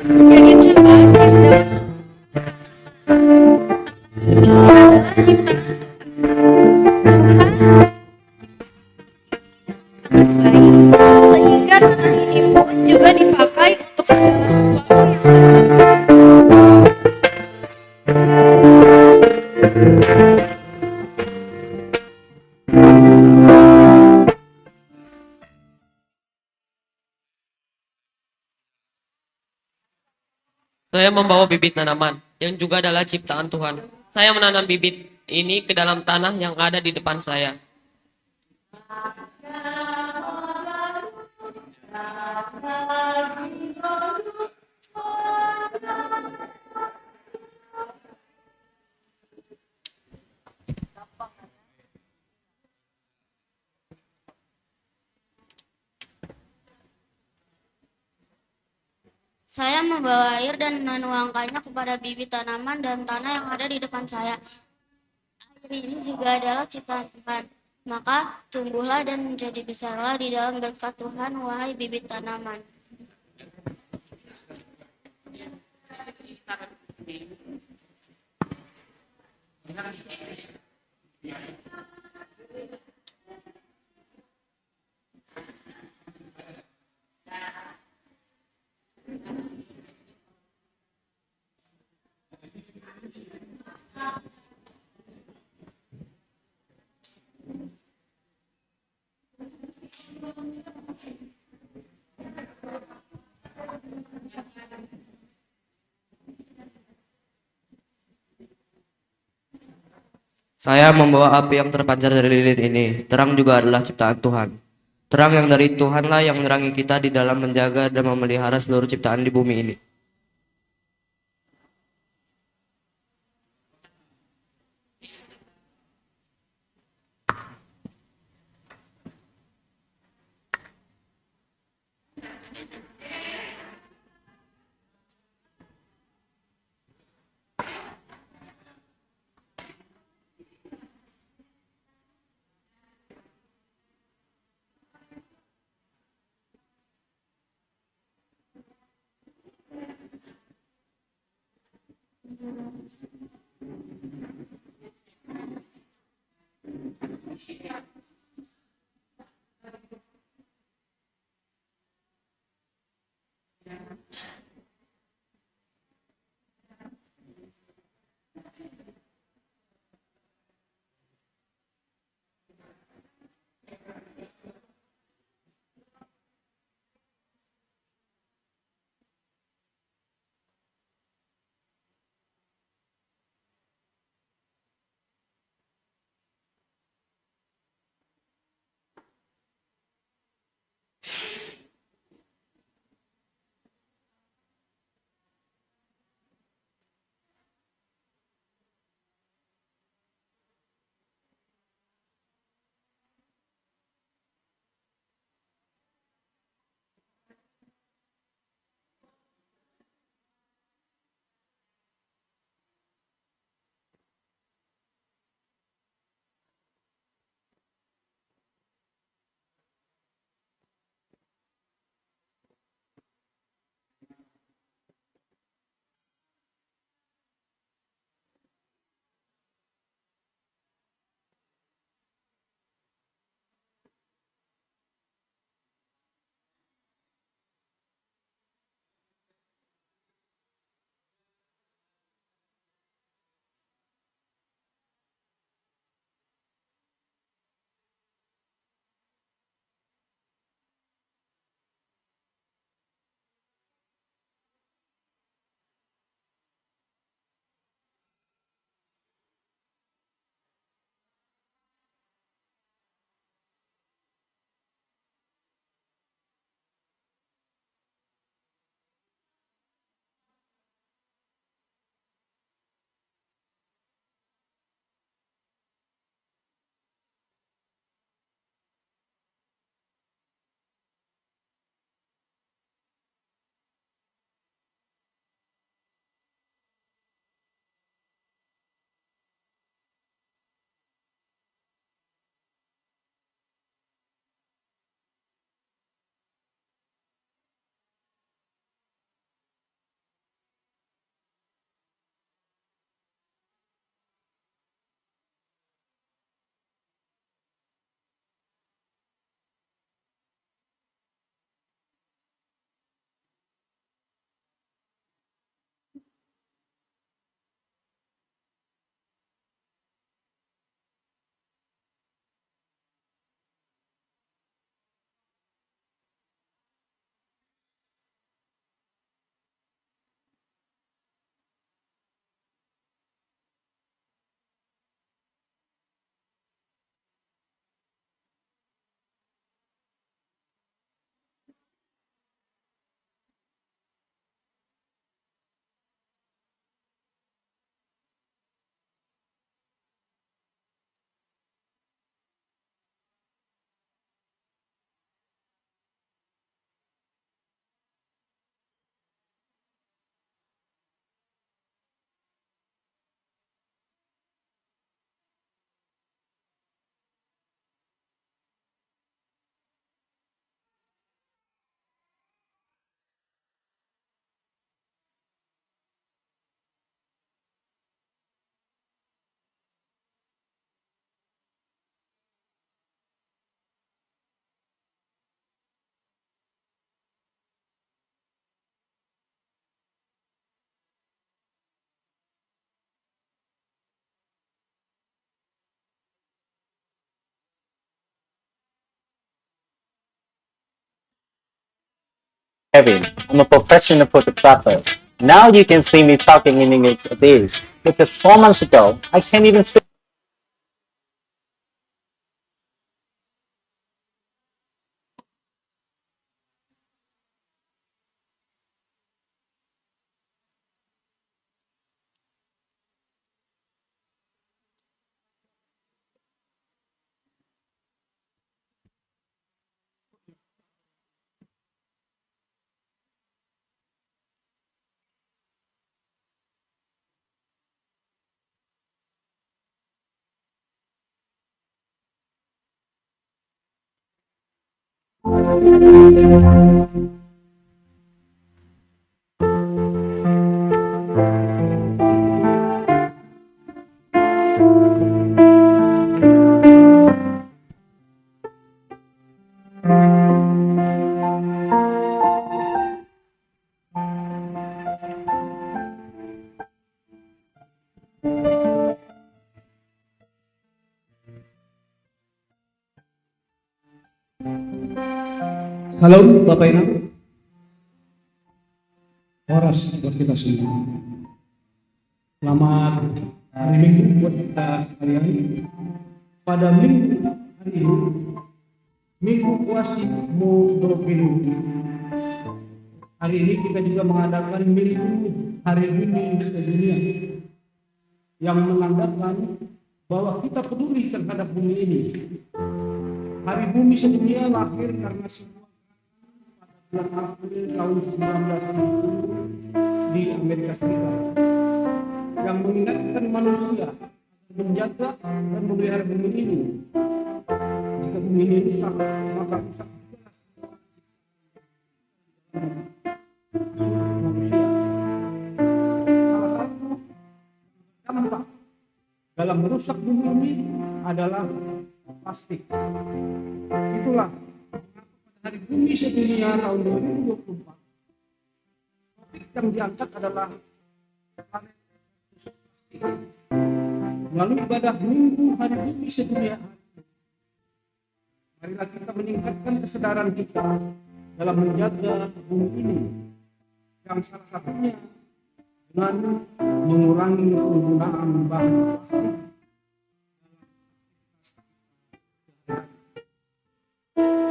Menjadi tempat yang dapat ini adalah ciptaan Tuhan sangat baik, sehingga tanah ini pun juga dipakai untuk segala sesuatu yang baik. Saya membawa bibit tanaman yang juga adalah ciptaan Tuhan. Saya menanam bibit ini ke dalam tanah yang ada di depan saya. Saya membawa air dan menuangkannya kepada bibit tanaman dan tanah yang ada di depan saya. Air ini juga adalah ciptaan Tuhan. Maka tumbuhlah dan menjadi besarlah di dalam berkat Tuhan, wahai bibit tanaman. Saya membawa api yang terpancar dari lilin ini. Terang juga adalah ciptaan Tuhan. Terang yang dari Tuhanlah yang menerangi kita di dalam menjaga dan memelihara seluruh ciptaan di bumi ini. Kevin. I'm a professional photographer. Now you can see me talking in English at this, because 4 months ago, I can't even speak. Halo Bapak Ibu, horas buat kita semua. Selamat hari Minggu buat kita sekalian. Pada minggu hari ini, Minggu Puasi Modovilu. Hari ini kita juga mengadakan Minggu Hari Bumi Sedunia yang menandakan bahwa kita peduli terhadap bumi ini. Hari Bumi Sedunia lahir karena semua bulan April tahun 1960 di Amerika Serikat yang mengingatkan manusia menjaga dan memelihara bumi ini. Jika bumi ini rusak, maka rusak juga manusia. Salah satu dampak dalam merusak bumi ini adalah plastik. Itulah Hari Bumi Sedunia tahun 2024, topik yang diangkat adalah planet plastik. Melalui ibadah Minggu Hari Bumi Sedunia, marilah kita meningkatkan kesadaran kita dalam menjaga bumi ini, yang salah satunya dengan mengurangi penggunaan bahan plastik.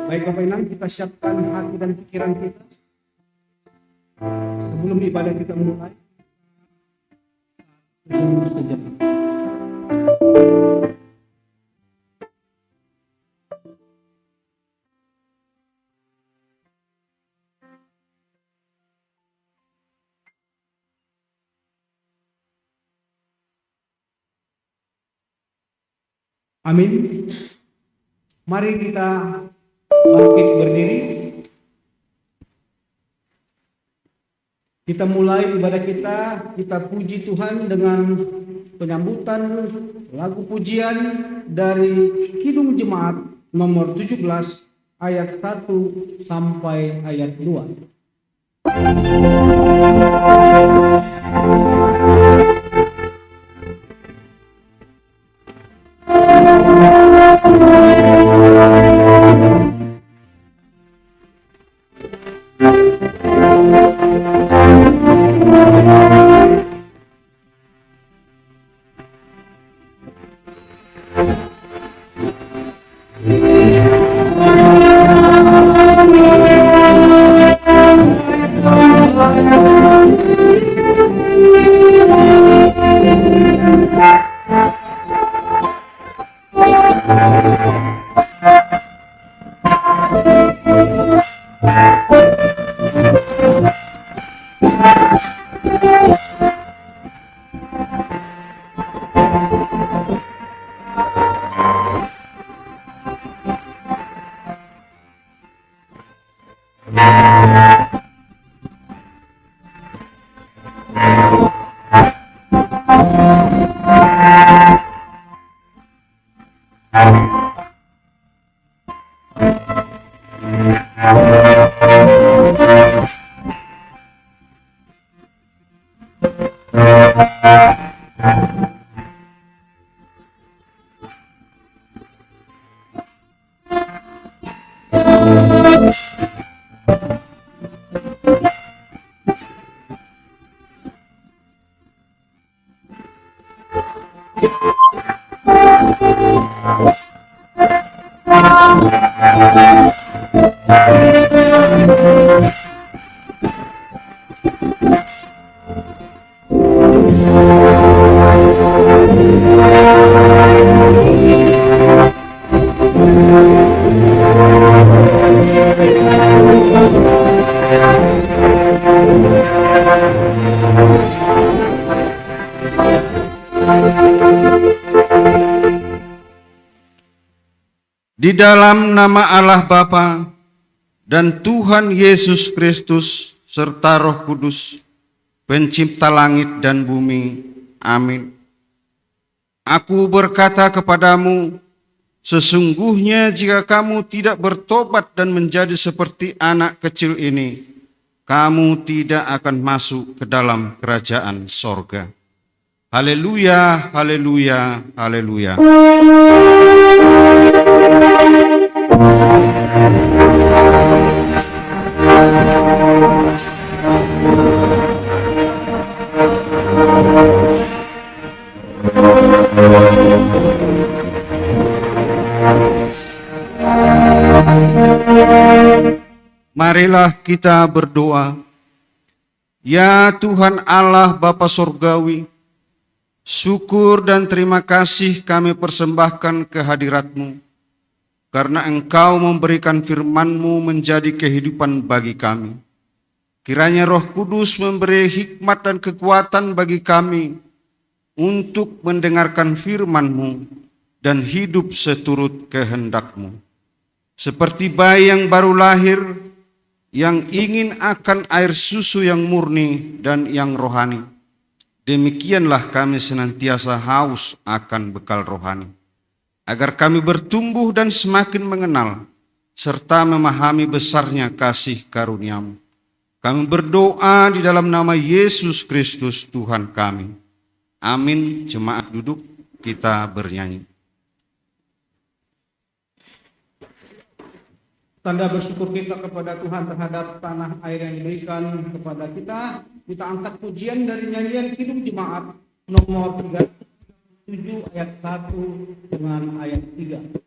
Baik Bapak Ibu, kita siapkan hati dan pikiran kita sebelum ibadah kita mulai. Amin. Mari kita bangkit berdiri. Kita mulai ibadah kita puji Tuhan dengan penyambutan lagu pujian dari Kidung Jemaat nomor 17 ayat 1 sampai ayat 2. Di dalam nama Allah Bapa dan Tuhan Yesus Kristus serta Roh Kudus, pencipta langit dan bumi. Amin. Aku berkata kepadamu, sesungguhnya jika kamu tidak bertobat dan menjadi seperti anak kecil ini, kamu tidak akan masuk ke dalam kerajaan sorga. Haleluya, haleluya, haleluya. Marilah kita berdoa. Ya Tuhan Allah Bapa Surgawi, syukur dan terima kasih kami persembahkan ke hadirat-Mu, karena Engkau memberikan firman-Mu menjadi kehidupan bagi kami. Kiranya Roh Kudus memberi hikmat dan kekuatan bagi kami untuk mendengarkan firman-Mu dan hidup seturut kehendak-Mu. Seperti bayi yang baru lahir, yang ingin akan air susu yang murni dan yang rohani, demikianlah kami senantiasa haus akan bekal rohani, agar kami bertumbuh dan semakin mengenal, serta memahami besarnya kasih karunia-Mu. Kami berdoa di dalam nama Yesus Kristus Tuhan kami. Amin. Jemaat duduk, kita bernyanyi. Tanda bersyukur kita kepada Tuhan terhadap tanah air yang diberikan kepada kita. Kita angkat pujian dari nyanyian Hidup Jemaat nomor 37 ayat 1 dengan ayat 3.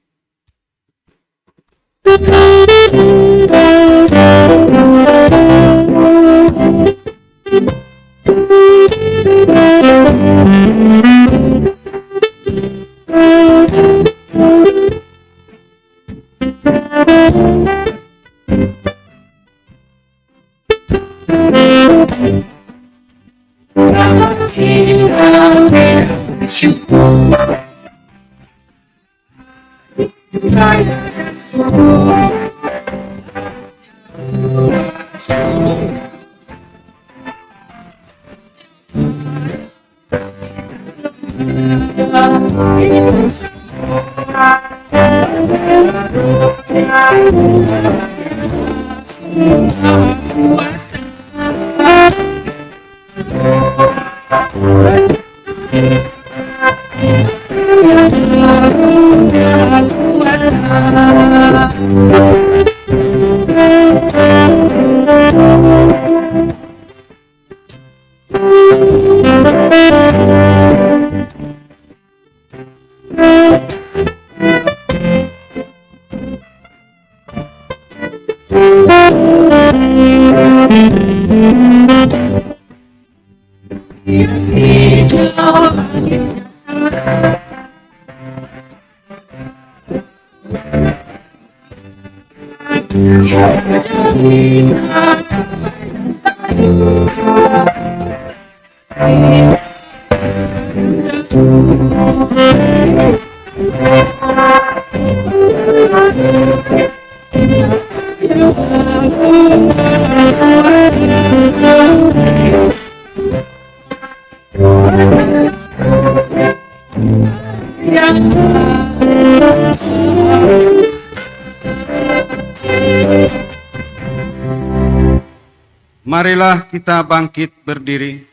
Marilah kita bangkit berdiri.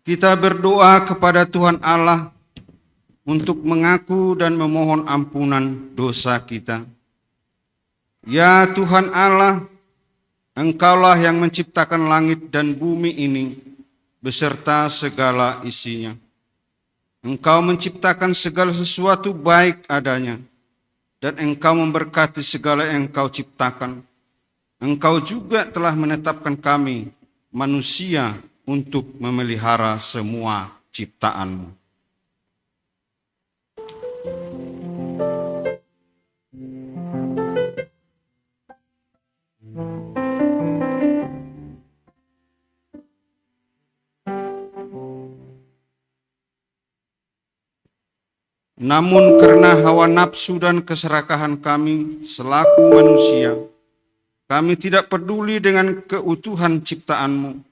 Kita berdoa kepada Tuhan Allah untuk mengaku dan memohon ampunan dosa kita. Ya Tuhan Allah, Engkaulah yang menciptakan langit dan bumi ini beserta segala isinya. Engkau menciptakan segala sesuatu baik adanya, dan Engkau memberkati segala yang Engkau ciptakan. Engkau juga telah menetapkan kami, manusia, untuk memelihara semua ciptaan-Mu. Namun karena hawa nafsu dan keserakahan kami selaku manusia, kami tidak peduli dengan keutuhan ciptaan-Mu.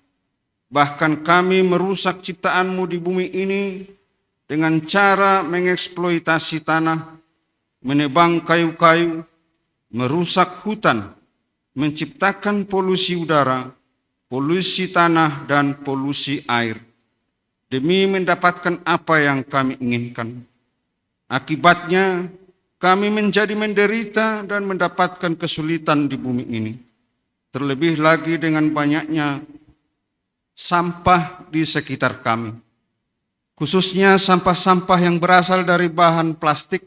Bahkan kami merusak ciptaan-Mu di bumi ini dengan cara mengeksploitasi tanah, menebang kayu-kayu, merusak hutan, menciptakan polusi udara, polusi tanah, dan polusi air, demi mendapatkan apa yang kami inginkan. Akibatnya, kami menjadi menderita dan mendapatkan kesulitan di bumi ini. Terlebih lagi dengan banyaknya sampah di sekitar kami, khususnya sampah-sampah yang berasal dari bahan plastik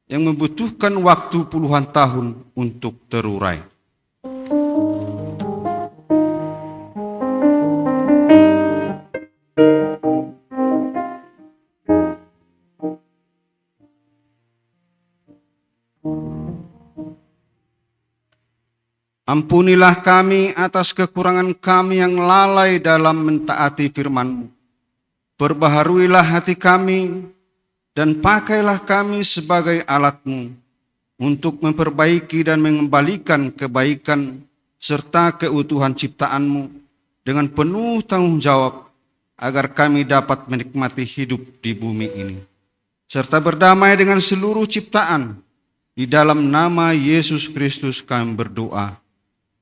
yang membutuhkan waktu puluhan tahun untuk terurai. Ampunilah kami atas kekurangan kami yang lalai dalam mentaati firman-Mu. Perbaharuilah hati kami dan pakailah kami sebagai alat-Mu untuk memperbaiki dan mengembalikan kebaikan serta keutuhan ciptaan-Mu dengan penuh tanggung jawab agar kami dapat menikmati hidup di bumi ini serta berdamai dengan seluruh ciptaan. Di dalam nama Yesus Kristus kami berdoa.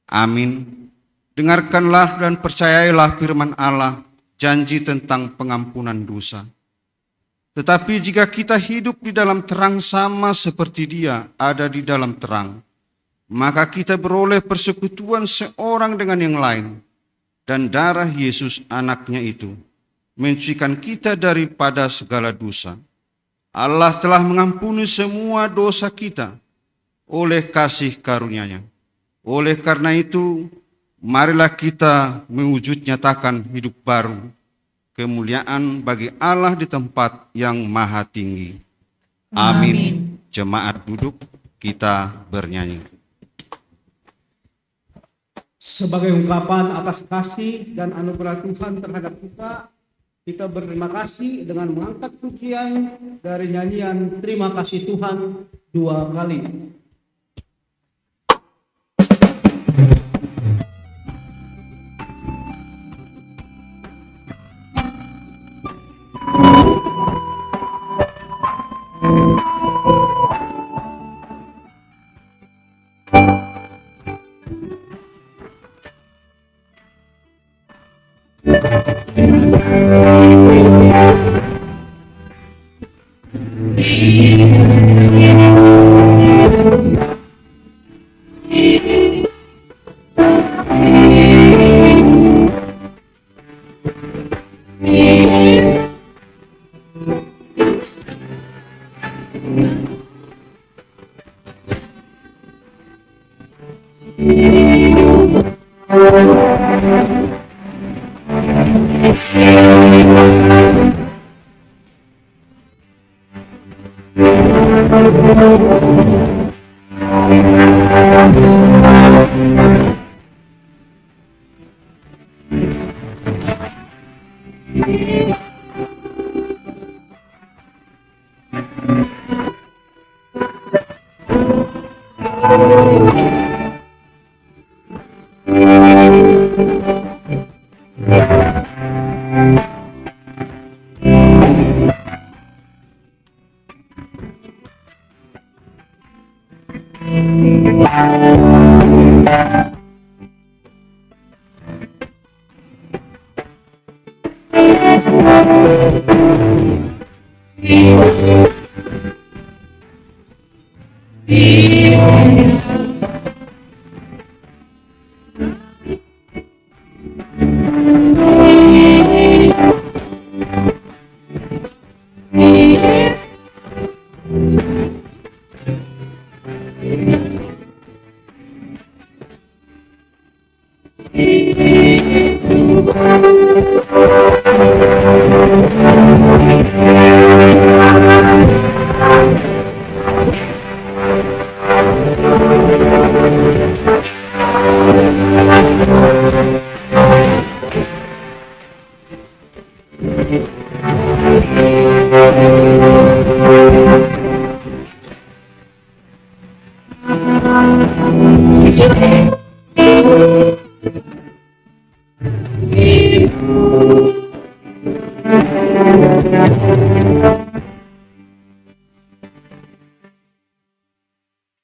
Amin. Dengarkanlah dan percayailah firman Allah, janji tentang pengampunan dosa. Tetapi jika kita hidup di dalam terang sama seperti Dia ada di dalam terang, maka kita beroleh persekutuan seorang dengan yang lain, dan darah Yesus anaknya itu mensucikan kita daripada segala dosa. Allah telah mengampuni semua dosa kita oleh kasih karunia-Nya. Oleh karena itu, marilah kita mewujud nyatakan hidup baru, kemuliaan bagi Allah di tempat yang maha tinggi. Amin. Jemaat duduk, kita bernyanyi. Sebagai ungkapan atas kasih dan anugerah Tuhan terhadap kita berterima kasih dengan mengangkat pujian dari nyanyian Terima Kasih Tuhan 2 kali.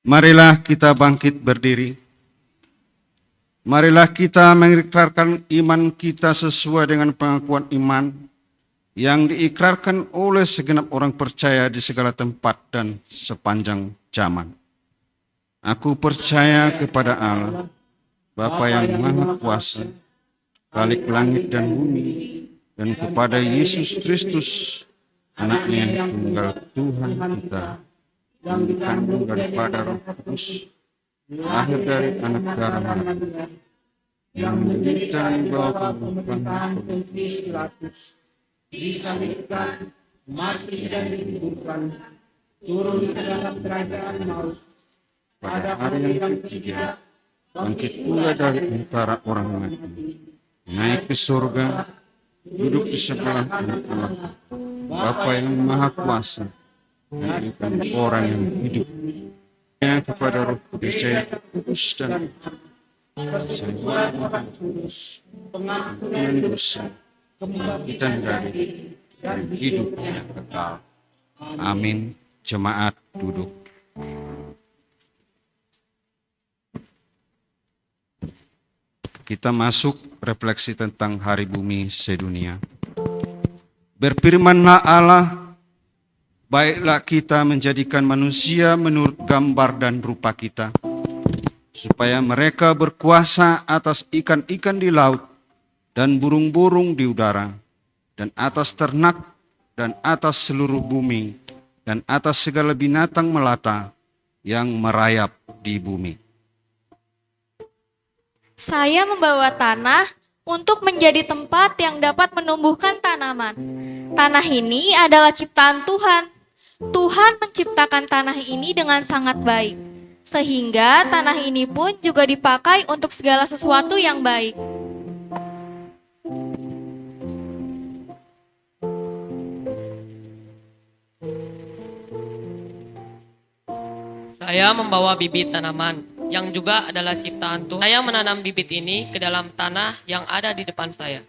Marilah kita bangkit berdiri. Marilah kita mengikrarkan iman kita sesuai dengan pengakuan iman yang diikrarkan oleh segenap orang percaya di segala tempat dan sepanjang zaman. Aku percaya kepada Allah, Bapa yang Maha Kuasa, Khalik langit dan bumi, dan kepada Yesus Kristus, Anaknya yang tunggal Tuhan kita, yang dikandung daripada Roh Kudus, lahir dari anak darah Maria, yang menderita di bawah pemerintahan Pontius Pilatus, disalibkan, mati dan dikuburkan, turun ke dalam kerajaan maut. Pada hari yang ketiga, bangkit pula dari antara orang mati, naik ke surga, duduk di sebelah kanan Allah, Bapa yang Maha Kuasa, dan orang yang hidup. Kepada Roh Kudus dan semua orang kudus, pengampunan dosa, kebangkitan dari hidup yang kekal. Amin. Jemaat duduk. Kita masuk refleksi tentang Hari Bumi Sedunia. Berfirmanlah Allah, baiklah kita menjadikan manusia menurut gambar dan rupa kita, supaya mereka berkuasa atas ikan-ikan di laut dan burung-burung di udara, dan atas ternak, dan atas seluruh bumi, dan atas segala binatang melata yang merayap di bumi. Saya membawa tanah untuk menjadi tempat yang dapat menumbuhkan tanaman. Tanah ini adalah ciptaan Tuhan. Tuhan menciptakan tanah ini dengan sangat baik, sehingga tanah ini pun juga dipakai untuk segala sesuatu yang baik. Saya membawa bibit tanaman yang juga adalah ciptaan Tuhan. Saya menanam bibit ini ke dalam tanah yang ada di depan saya.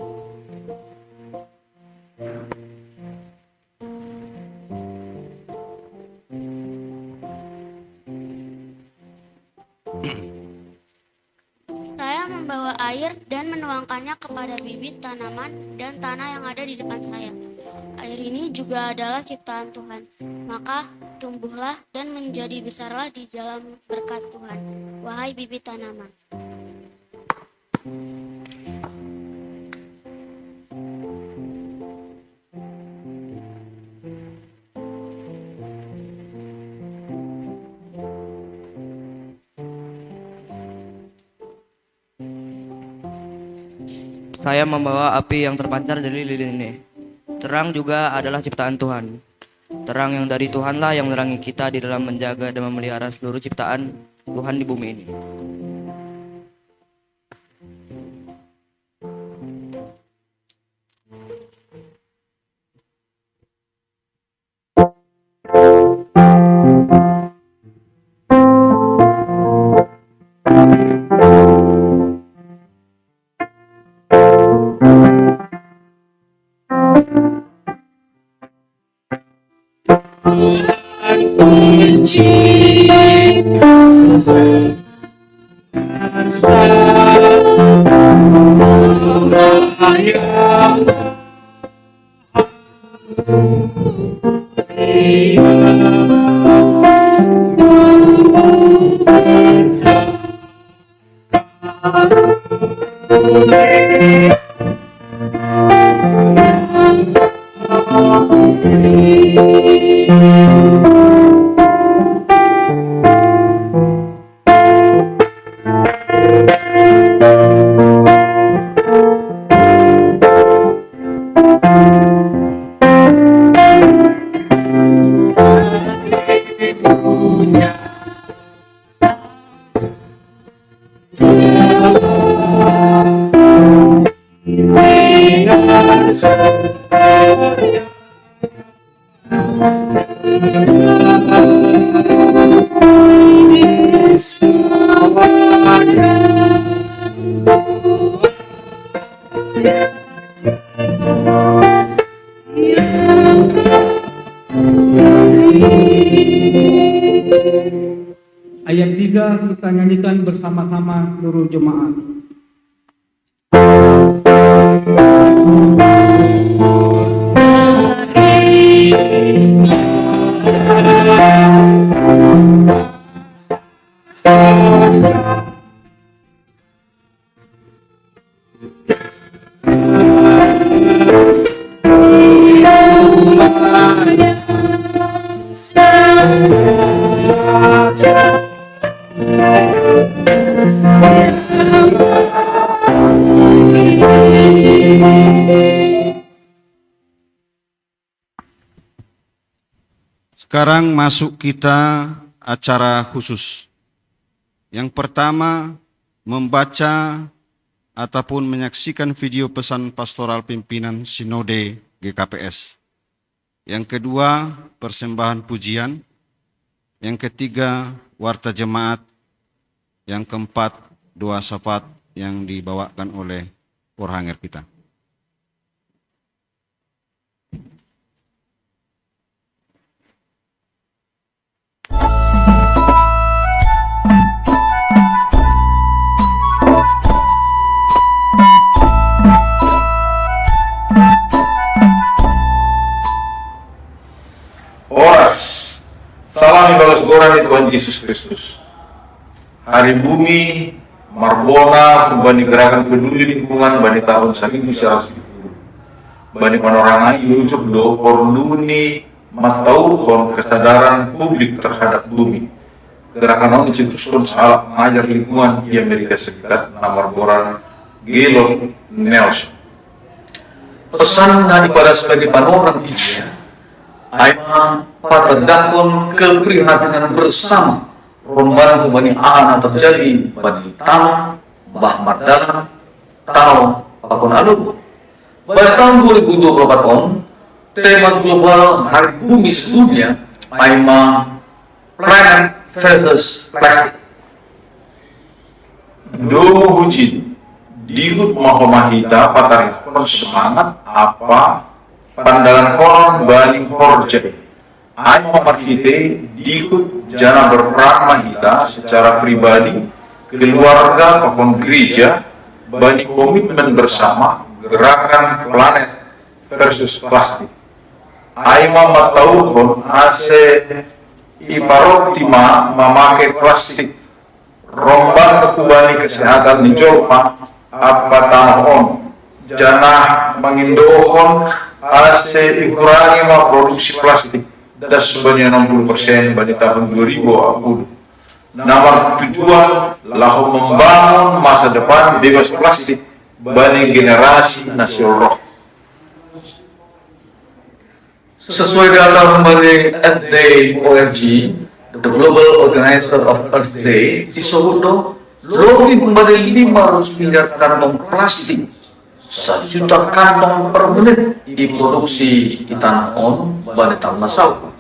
Saya membawa air dan menuangkannya kepada bibit tanaman dan tanah yang ada di depan saya. Air ini juga adalah ciptaan Tuhan. Maka tumbuhlah dan menjadi besarlah di dalam berkat Tuhan, wahai bibit tanaman. Saya membawa api yang terpancar dari lilin ini. Terang juga adalah ciptaan Tuhan. Terang yang dari Tuhanlah yang menerangi kita di dalam menjaga dan memelihara seluruh ciptaan Tuhan di bumi ini. Ayat 3 kita nyanyikan bersama-sama seluruh jemaat. Sekarang masuk kita acara khusus. Yang pertama, membaca ataupun menyaksikan video pesan pastoral pimpinan Sinode GKPS. Yang kedua, persembahan pujian. Yang ketiga, warta jemaat. Yang keempat, doa syafaat yang dibawakan oleh Porhanger kita. Oras, salam balas gorani Tuhan Yesus Kristus. Hari Bumi, Marbona, Bani Gerakan Peduli Lingkungan, Bani Tahun 1970. Bani Panorangan Yucuk do Porluni Matauhon kesadaran publik terhadap bumi. Gerakan ini cetuskan soal mengajar lingkungan di Amerika Serikat, nomor boran Gaylord Nelson. Pesan daripada sebagai panorang hijau, Aima patadakon keprihatinan bersama rombongan bani anak terjadi bani tanah bah mardalan tahun pakon alu. Pada tahun 2024 tema global Hari Bumi sedunia Aima Planet versus Plastic. Do hujin dihut mahomahita patarikon semangat apa pandangan orang bani horjai. Aima marhite dihut jana berperan mahita secara pribadi, keluarga maupun gereja bani komitmen bersama gerakan planet versus plastik. Aima matauhon ase iparotima memakai plastik rombang kekubani kesehatan di Jolpa apa tanah on jana mengindohon ase ikurangi produksi plastik dan sebanyak 60% pada tahun 2020. Nama tujuan lahu membangun masa depan bebas plastik bagi generasi nasional. Sesuai data dari Earth Day ORG, the Global Organizer of Earth Day, disebut lebih dari 500 miliar kantong plastik, 1 juta kantong per menit diproduksi di tanah on pada tahun masau.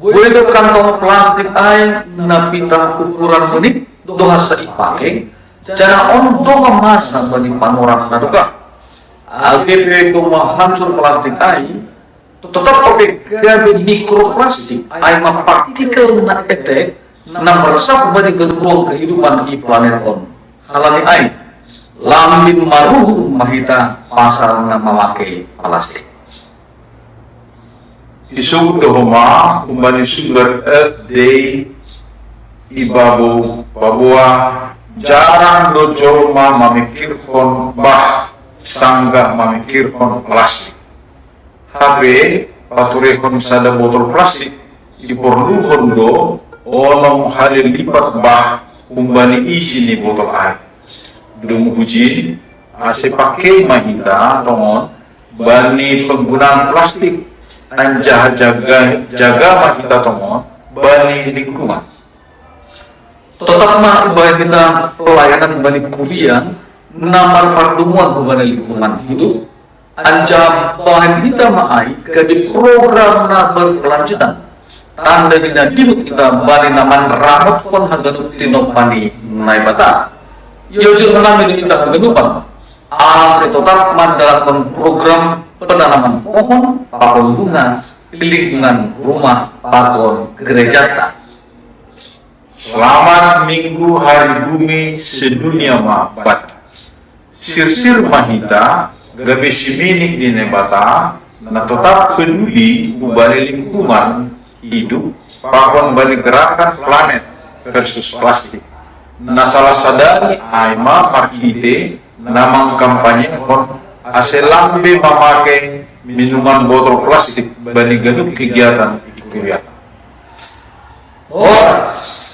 Boleh kantong plastik air napita ukuran menit dohasa dipakai, jana on doa masa bagi panorang naduka. AGP cuma hancur plastik air, tetap pakai gabe mikroplastik air partikel na etek na meresap bagi ruang kehidupan di planet on. Halani air lambin maruh mahita pasar na memakai plastik. Disebut homa umbani sumber Earth Day ibabu babua jarang dojo memikirkan bah sangga memikirkan plastik. HP paturekon sada botol plastik diperlukan do onom hari lipat bah umbani isi ni botol air. Dum hujin ase pakai mahita tongon bani penggunaan plastik anjah jaga mahita tongon bani lingkungan. Tetap bahwa kita pelayanan bani kuliah namar pertemuan bani lingkungan hidup anjam Tuhan kita maai ke program na berkelanjutan. Tanda dina dibut kita bani naman ramot pon haganup tinopani nai bata. Yo jud namin kita haganupan. Asri tetap dalam program penanaman pohon, pakon bunga, lingkungan rumah, pakon gereja. Selamat Minggu Hari Bumi Sedunia Mabat. Sir-sir mahita, gabe siminik di nebata, na tetap peduli ubali lingkungan hidup, pakon balik gerakan planet versus plastik. Na salah sadari aima markite, namang kampanye kon aselambe memakai minuman botol plastik bani ganup kegiatan kuliah. Horas.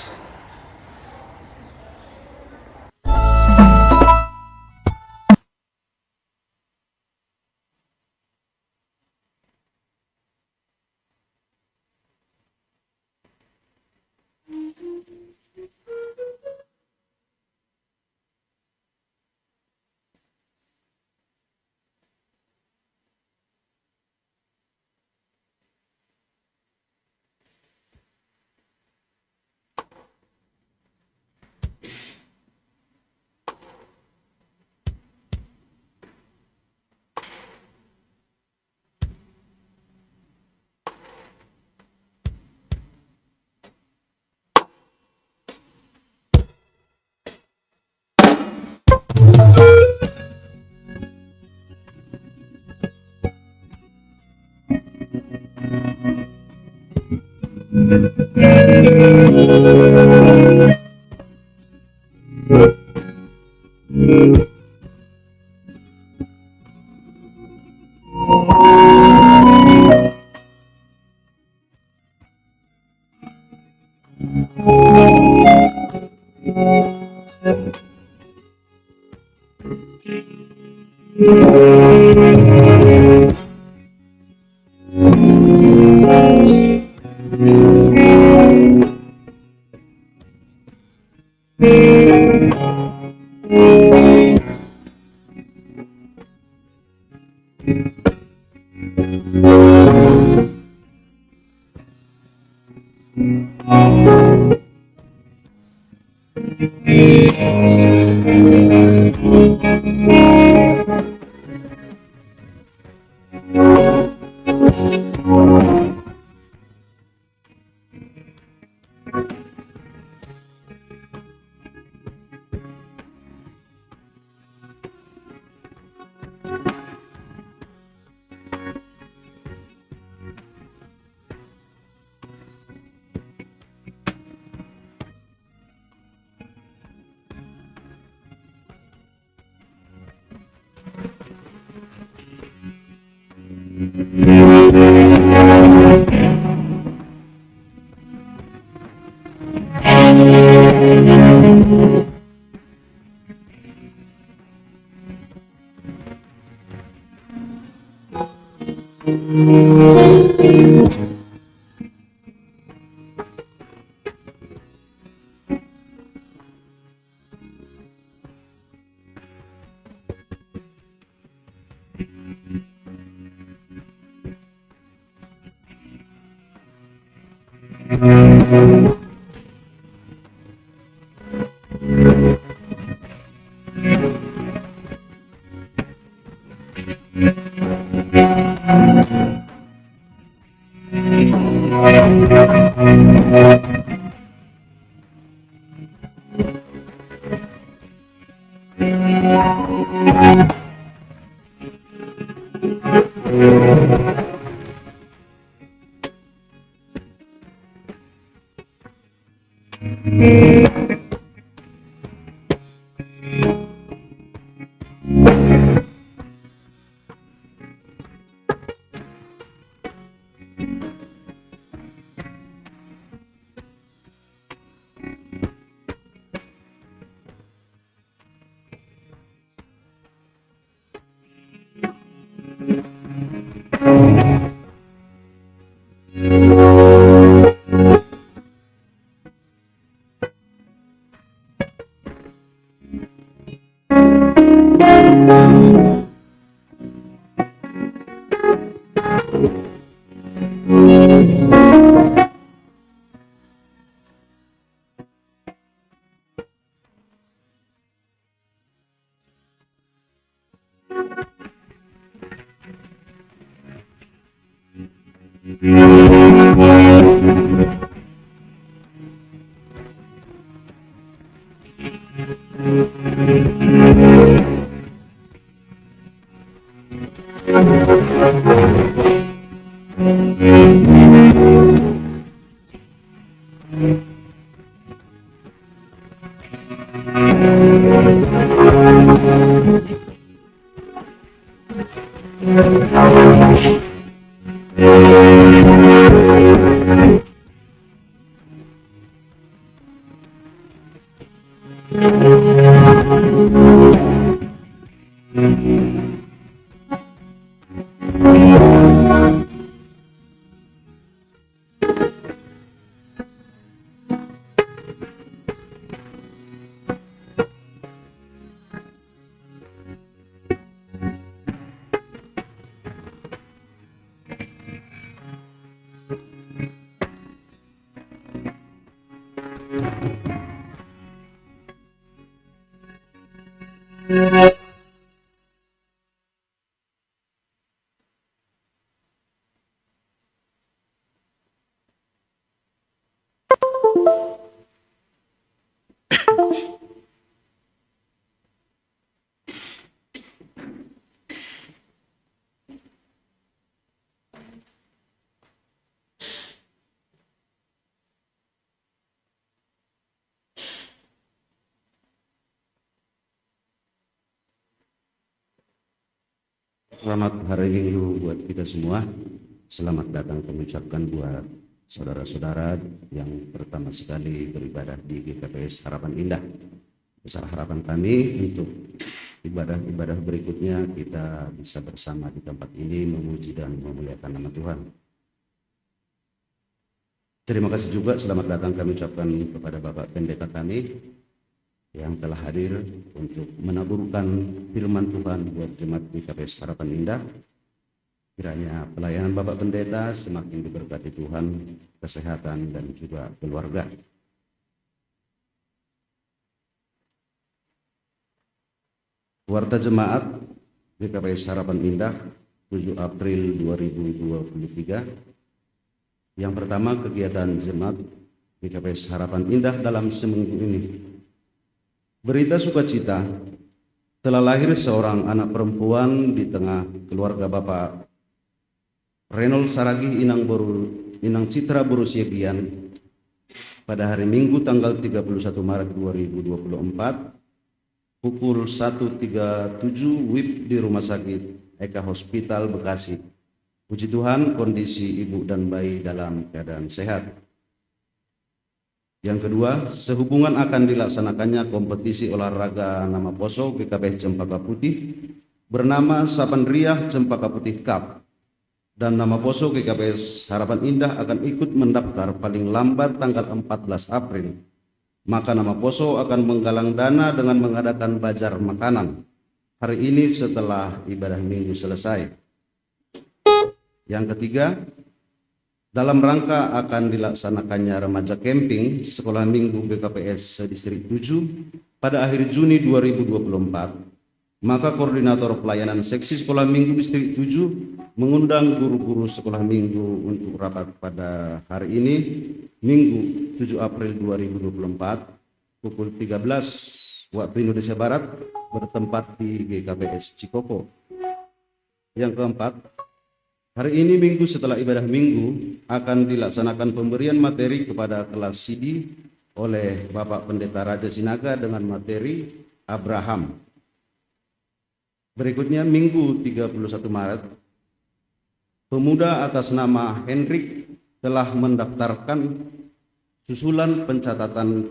Selamat hari Minggu buat kita semua. Selamat datang kami ucapkan buat saudara-saudara yang pertama sekali beribadah di GKPS Harapan Indah. Besar harapan kami untuk ibadah-ibadah berikutnya kita bisa bersama di tempat ini memuji dan memuliakan nama Tuhan. Terima kasih juga selamat datang kami ucapkan kepada Bapak Pendeta kami yang telah hadir untuk menaburkan firman Tuhan buat jemaat GKPS Harapan Indah. Kiranya pelayanan Bapak Pendeta semakin diberkati Tuhan, kesehatan dan juga keluarga. Warta Jemaat GKPS Harapan Indah 7 April 2023. Yang pertama, kegiatan jemaat GKPS Harapan Indah dalam seminggu ini. Berita sukacita, telah lahir seorang anak perempuan di tengah keluarga Bapak Renol Saragi Inang Citra Borosiebian pada hari Minggu tanggal 31 Maret 2024 pukul 1.37 WIB di Rumah Sakit Eka Hospital Bekasi. Puji Tuhan, kondisi ibu dan bayi dalam keadaan sehat. Yang kedua, sehubungan akan dilaksanakannya kompetisi olahraga nama poso GKPS Cempaka Putih bernama Sabanriah Cempaka Putih Cup, dan nama poso GKPS Harapan Indah akan ikut mendaftar paling lambat tanggal 14 April. Maka nama poso akan menggalang dana dengan mengadakan bazar makanan hari ini setelah ibadah minggu selesai. Yang ketiga, dalam rangka akan dilaksanakannya remaja camping sekolah minggu GKPS Distrik 7 pada akhir Juni 2024, maka koordinator pelayanan seksi sekolah minggu Distrik 7 mengundang guru-guru sekolah minggu untuk rapat pada hari ini, Minggu 7 April 2024, pukul 13 waktu Indonesia Barat, bertempat di GKPS Cikoko. Yang keempat, hari ini Minggu setelah ibadah Minggu akan dilaksanakan pemberian materi kepada kelas CD oleh Bapak Pendeta Raja Sinaga dengan materi Abraham. Berikutnya Minggu 31 Maret, pemuda atas nama Hendrik telah mendaftarkan susulan pencatatan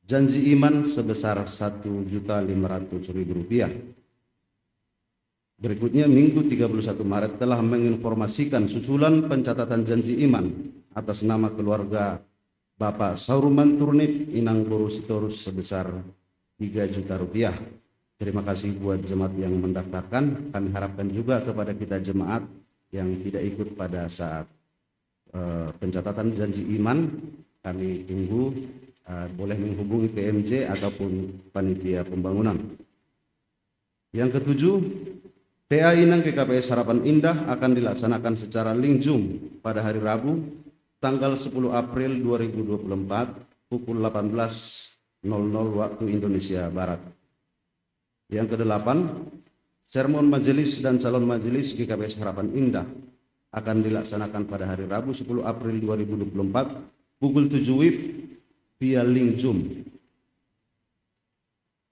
janji iman sebesar Rp1.500.000. Berikutnya Minggu 31 Maret telah menginformasikan susulan pencatatan janji iman atas nama keluarga Bapak Sauruman Turnip Inang Borusitorus sebesar Rp3 juta. Terima kasih buat jemaat yang mendaftarkan. Kami harapkan juga kepada kita jemaat yang tidak ikut pada saat pencatatan janji iman, kami tunggu boleh menghubungi PMJ ataupun panitia pembangunan. Yang ketujuh, PA Inang GKPS Harapan Indah akan dilaksanakan secara link Zoom pada hari Rabu tanggal 10 April 2024 pukul 18.00 waktu Indonesia Barat. Yang kedelapan, sermon majelis dan calon majelis GKPS Harapan Indah akan dilaksanakan pada hari Rabu 10 April 2024 pukul 7 WIB via link Zoom.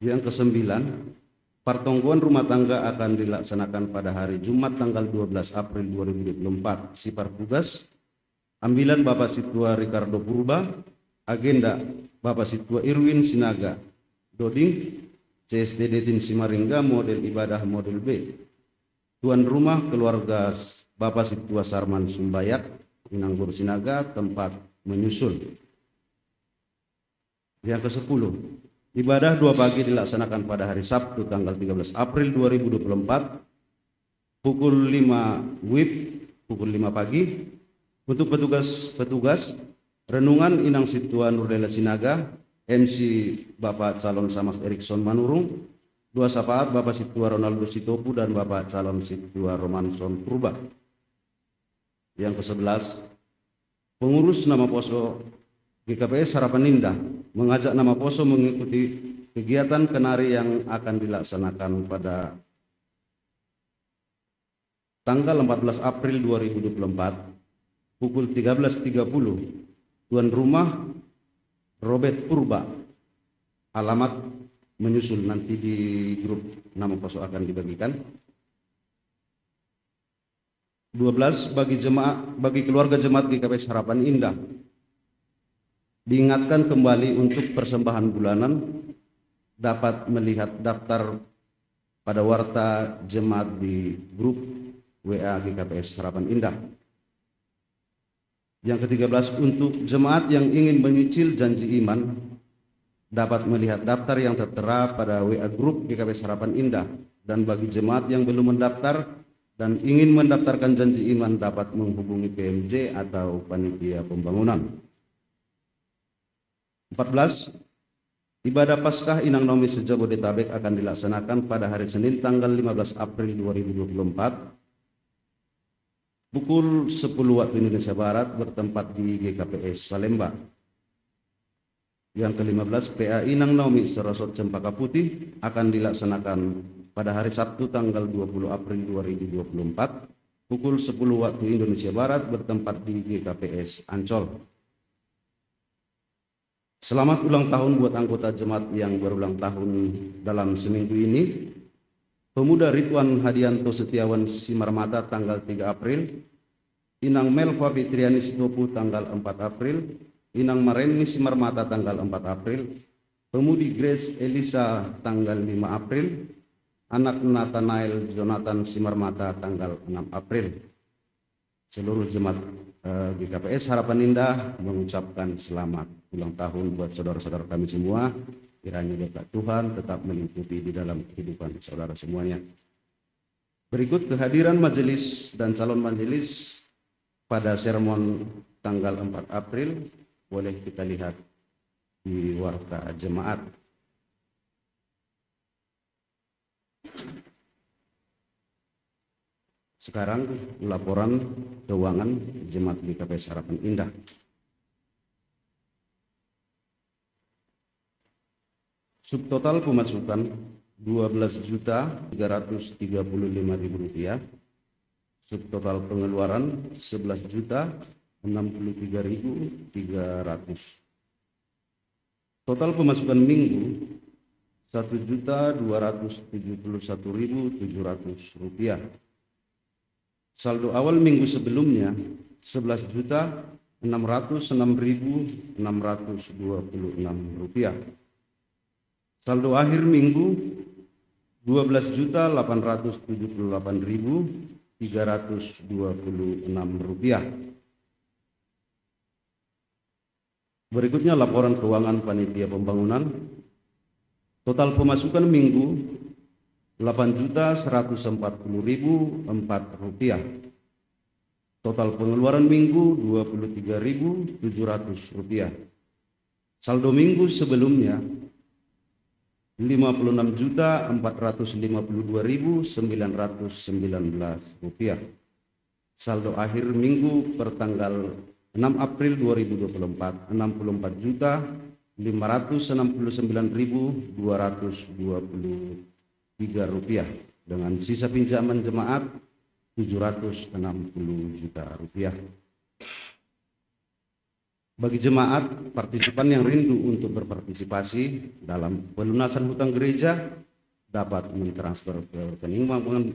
Yang kesembilan, pertongguan rumah tangga akan dilaksanakan pada hari Jumat tanggal 12 April 2024. Sipar tugas, ambilan Bapak Situa Ricardo Purba, agenda Bapak Situa Irwin Sinaga, Doding, CSTD Tin Simaringga, model ibadah model B. Tuan rumah keluarga Bapak Situa Sarman Sumbayak, Inanggur Sinaga, tempat menyusul. Yang ke-10, ibadah 2 pagi dilaksanakan pada hari Sabtu tanggal 13 April 2024 pukul 5 WIB pukul 5 pagi. Untuk petugas renungan Inang Situa Nurdela Sinaga, MC Bapak Calon Samas Erikson Manurung, 2 sapaat Bapak Situa Ronaldo Sitopu dan Bapak Calon Situa Romanson Purba. Yang ke-11, pengurus nama poso GKPS Harapan Indah mengajak nama Poso mengikuti kegiatan kenari yang akan dilaksanakan pada tanggal 14 April 2024 pukul 13.30. Tuan rumah Robert Purba. Alamat menyusul nanti di grup nama Poso akan dibagikan. 12. Bagi keluarga jemaat GKPS Harapan Indah diingatkan kembali untuk persembahan bulanan dapat melihat daftar pada warta jemaat di grup WA GKPS Harapan Indah. Yang ke-13, untuk jemaat yang ingin menyicil janji iman dapat melihat daftar yang tertera pada WA grup GKPS Harapan Indah, dan bagi jemaat yang belum mendaftar dan ingin mendaftarkan janji iman dapat menghubungi PMJ atau panitia pembangunan. 14. Ibadah Paskah Inang Nomi se-Jabodetabek akan dilaksanakan pada hari Senin tanggal 15 April 2024 pukul 10 waktu Indonesia Barat bertempat di GKPS Salemba. Yang ke-15, PA Inang Nomi Serosot Cempaka Putih akan dilaksanakan pada hari Sabtu tanggal 20 April 2024 pukul 10 waktu Indonesia Barat bertempat di GKPS Ancol. Selamat ulang tahun buat anggota jemaat yang berulang tahun dalam seminggu ini. Pemuda Ridwan Hadianto Setiawan Simarmata tanggal 3 April, Inang Melva Fitriani Sitopu tanggal 4 April, Inang Mareni Simarmata tanggal 4 April, Pemudi Grace Elisa tanggal 5 April, anak Nathanael Jonathan Simarmata tanggal 6 April. Seluruh jemaat GKPS Harapan Indah mengucapkan selamat ulang tahun buat saudara-saudara kami semua. Kiranya berkat Tuhan tetap melingkupi di dalam kehidupan saudara semuanya. Berikut kehadiran majelis dan calon majelis pada sermon tanggal 4 April. Boleh kita lihat di warta jemaat. Sekarang laporan keuangan jemaat GKPS Harapan Indah. Subtotal pemasukan Rp12.335.000. Subtotal pengeluaran Rp11.063.300. Total pemasukan minggu Rp1.271.700. Saldo awal minggu sebelumnya Rp11.606.626. Saldo akhir minggu Rp12.878.326. Berikutnya laporan keuangan panitia pembangunan. Total pemasukan minggu Rp8.140.004. Total pengeluaran minggu Rp23.700. Saldo minggu sebelumnya Rp55.452.919. Saldo akhir minggu pertanggal 6 April 2024 Rp64.269.223 dengan sisa pinjaman jemaat Rp760 juta. Bagi jemaat partisipan yang rindu untuk berpartisipasi dalam pelunasan hutang gereja dapat mentransfer ke rekening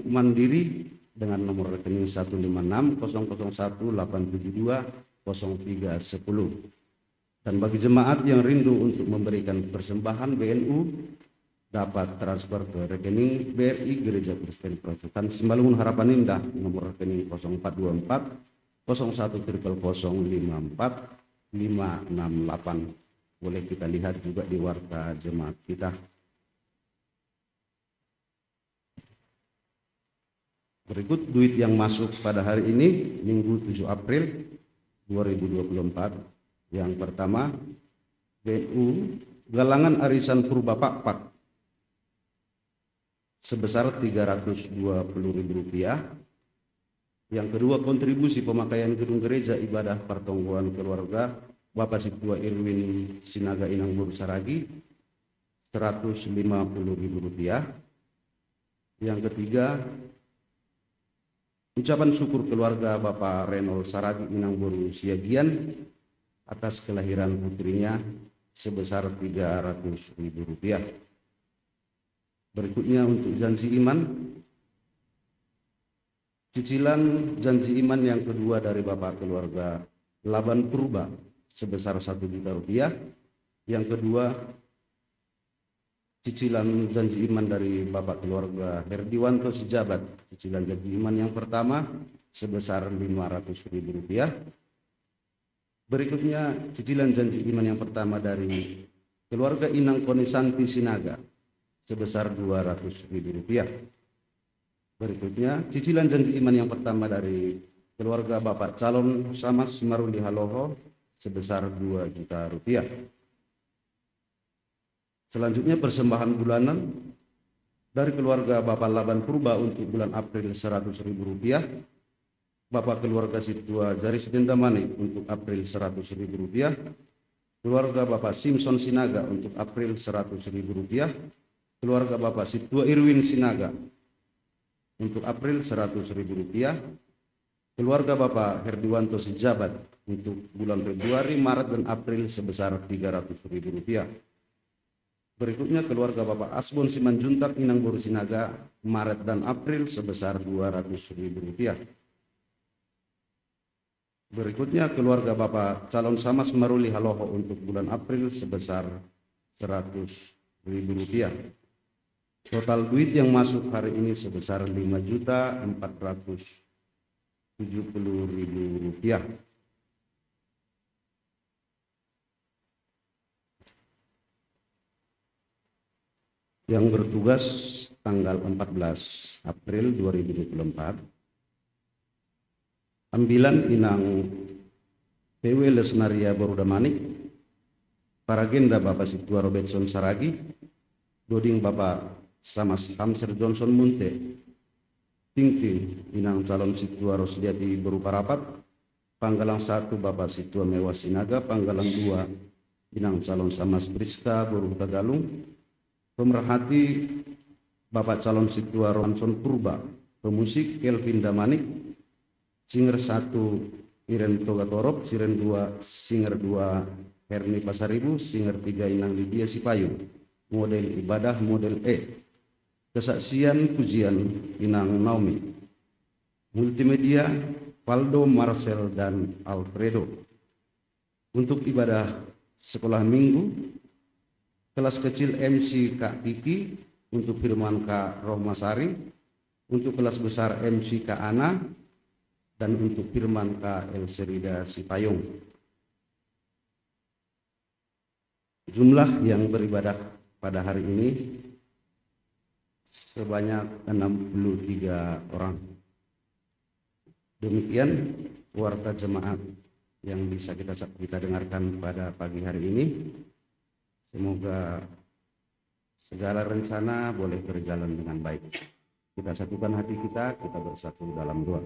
mandiri dengan nomor rekening 156.001.872.0310. Dan bagi jemaat yang rindu untuk memberikan persembahan BNU dapat transfer ke rekening BRI Gereja Kristen Protestan Sembalungun Harapan Indah nomor rekening 0424 01000054 568. Boleh kita lihat juga di warta jemaat kita. Berikut duit yang masuk pada hari ini Minggu 7 April 2024. Yang pertama, BNU Galangan Arisan Purba Pakpak sebesar Rp320.000. Yang kedua, kontribusi pemakaian gedung gereja ibadah pertongguan keluarga Bapak Situa Irwin Sinaga Inangburu Saragi Rp150.000. Yang ketiga, ucapan syukur keluarga Bapak Renol Saragi Inangburu Siagian atas kelahiran putrinya sebesar Rp300.000. Berikutnya untuk janji iman. Cicilan janji iman yang kedua dari Bapak keluarga Laban Purba sebesar Rp1.000.000. Yang kedua, cicilan janji iman dari Bapak keluarga Herdiwanto Sejabat. Cicilan janji iman yang pertama sebesar Rp500.000. Berikutnya, cicilan janji iman yang pertama dari keluarga Inang Konisanti Sinaga sebesar Rp200.000. Berikutnya, cicilan janji iman yang pertama dari keluarga Bapak calon Samas Maruli Haloho sebesar Rp2 juta. Selanjutnya, persembahan bulanan dari keluarga Bapak Laban Purba untuk bulan April Rp100.000. Bapak keluarga Situa Jaris Dendamani untuk April Rp100.000. Keluarga Bapak Simpson Sinaga untuk April Rp100.000. Keluarga Bapak Situa Irwin Sinaga untuk April Rp100.000. Keluarga Bapak Herdiwanto Sejabat untuk bulan Februari, Maret, dan April sebesar Rp300.000. Berikutnya keluarga Bapak Asbon Simanjuntak Inangburu Sinaga Maret dan April sebesar Rp200.000. Berikutnya keluarga Bapak calon Samas Maruli Haloho untuk bulan April sebesar Rp100.000. Total duit yang masuk hari ini sebesar Rp5.470.000. Yang bertugas tanggal 14 April 2024, ambilan Inang PW Lesnaria Borudamanik, Paragenda Bapak Situa Robertson Saragi, Doding Bapak Samas Hamser Johnson Munte, Tingting Inang calon Situa Rosdiati berupa rapat, Panggalang 1 Bapak Situa Mewah Sinaga, Panggalang 2 Inang calon Samas Priska berupa Galung, pemerhati Bapak calon Situa Ronson Purba, pemusik Kelvin Damanik, singer 1 Iren Togatorop, singer 2 Herni Pasaribu, singer 3 Inang Lydia Sipayung, model ibadah model E, kesaksian pujian Inang Naomi, multimedia Valdo, Marcel, dan Alfredo. Untuk ibadah sekolah minggu, kelas kecil MC Kak Kiki, untuk firman Kak Rohmasari, untuk kelas besar MC Kak Ana, dan untuk firman Kak Elserida Sipayung. Jumlah yang beribadah pada hari ini sebanyak 63 orang. Demikian warta jemaat yang bisa kita dengarkan pada pagi hari ini. Semoga segala rencana boleh berjalan dengan baik. Kita satukan hati kita bersatu dalam doa.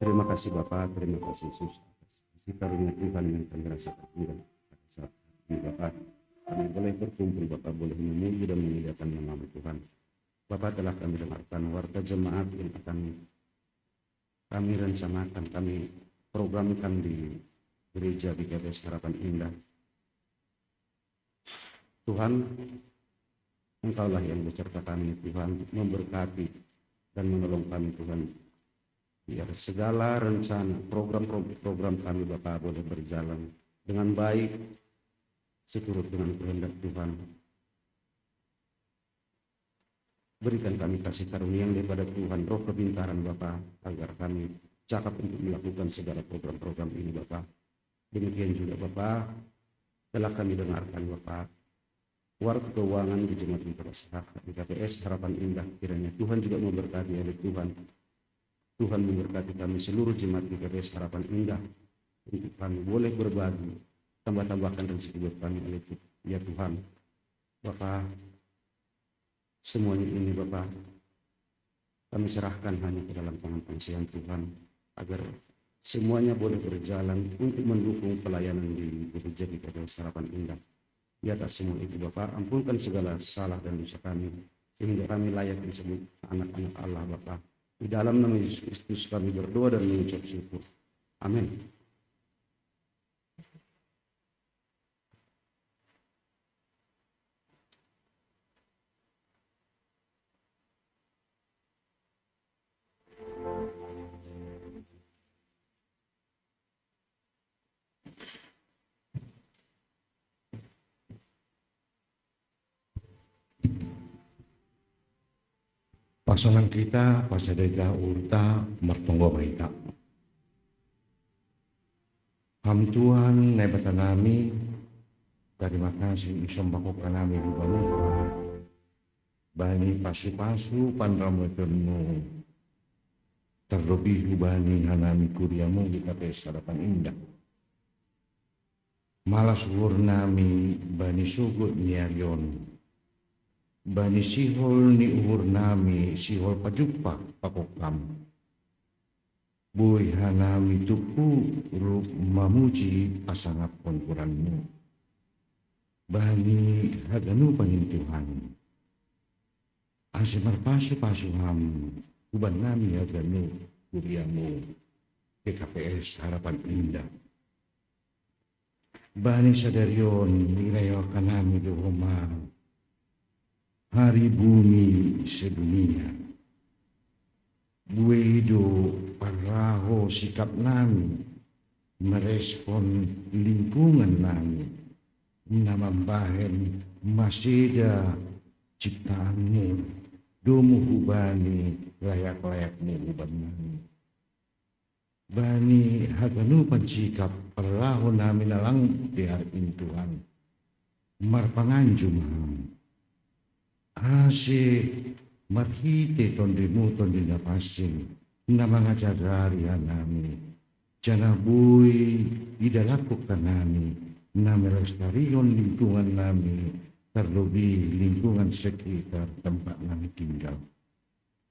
Terima kasih Bapak, terima kasih Yesus. Kita karunia Tuhan yang kami rasakan tinggal pada saat ini Bapak. Kami boleh berkumpul, Bapak boleh memuji dan memuliakan nama Tuhan. Bapak telah kami dengarkan warta jemaat yang akan kami rencanakan, kami programkan di gereja GKBS Harapan Indah. Tuhan, Engkaulah yang beserta kami, Tuhan, memberkati dan menolong kami, Tuhan. Biar segala rencana, program kami, Bapak, boleh berjalan dengan baik, seturut dengan kehendak Tuhan. Berikan kami kasih karunia yang daripada Tuhan, roh kepintaran Bapak, agar kami cakap untuk melakukan segala program-program ini, Bapak. Demikian juga, Bapak, telah kami dengarkan, Bapak, warta keuangan di Jemaat GKBS Harapan Indah. Kiranya Tuhan juga memberkati oleh Tuhan. Tuhan memberkati kami seluruh Jemaat GKBS Harapan Indah, untuk kami boleh berbagi, tambah-tambahkan rezeki buat kami oleh ya Tuhan. Bapak, semuanya ini Bapak, kami serahkan hanya ke dalam tangan pengasihan Tuhan, agar semuanya boleh berjalan untuk mendukung pelayanan di gereja GKP Harapan Indah. Di atas semua itu Bapa, ampunkan segala salah dan dosa kami, sehingga kami layak disebut anak-anak Allah Bapa. Di dalam nama Yesus Kristus kami berdoa dan mengucap syukur. Amin. Pasangan kita pasadega urta martonggo baita. Ham Tuhan nebata nami, terima kasih isombako kanami hubanu. Bani pasu-pasu pandramuetenmu, terlebih hubani hanami kuriamu kita Harapan Indah. Malas nami bani sugut niarion. Bani sihol ni uhur nami sihol pajuppa pakokam. Buih hanami tuku rup mamuji pasangap konkuranmu. Bani haganu panin Tuhan. Ase marpasu-pasu ham uban nami haganu kuriamu PKPS Harapan Indah. Bani sadarion nirayakan nami dohoma hari bumi sedunia. Buedo paraho sikap nami merespon lingkungan nami, namambahen maseda ciptaanmu, domu hubani layak-layakmu uban nami. Bani haganu pansikap paraho nami nalang diarin Tuhan, marpanganjum ham. Ase marhite tondemu tondina pasing na mga jagarian nami. Jana buhay idalakukan nami na melestarion lingkungan nami terlebih lingkungan sekitar tempat nami tinggal.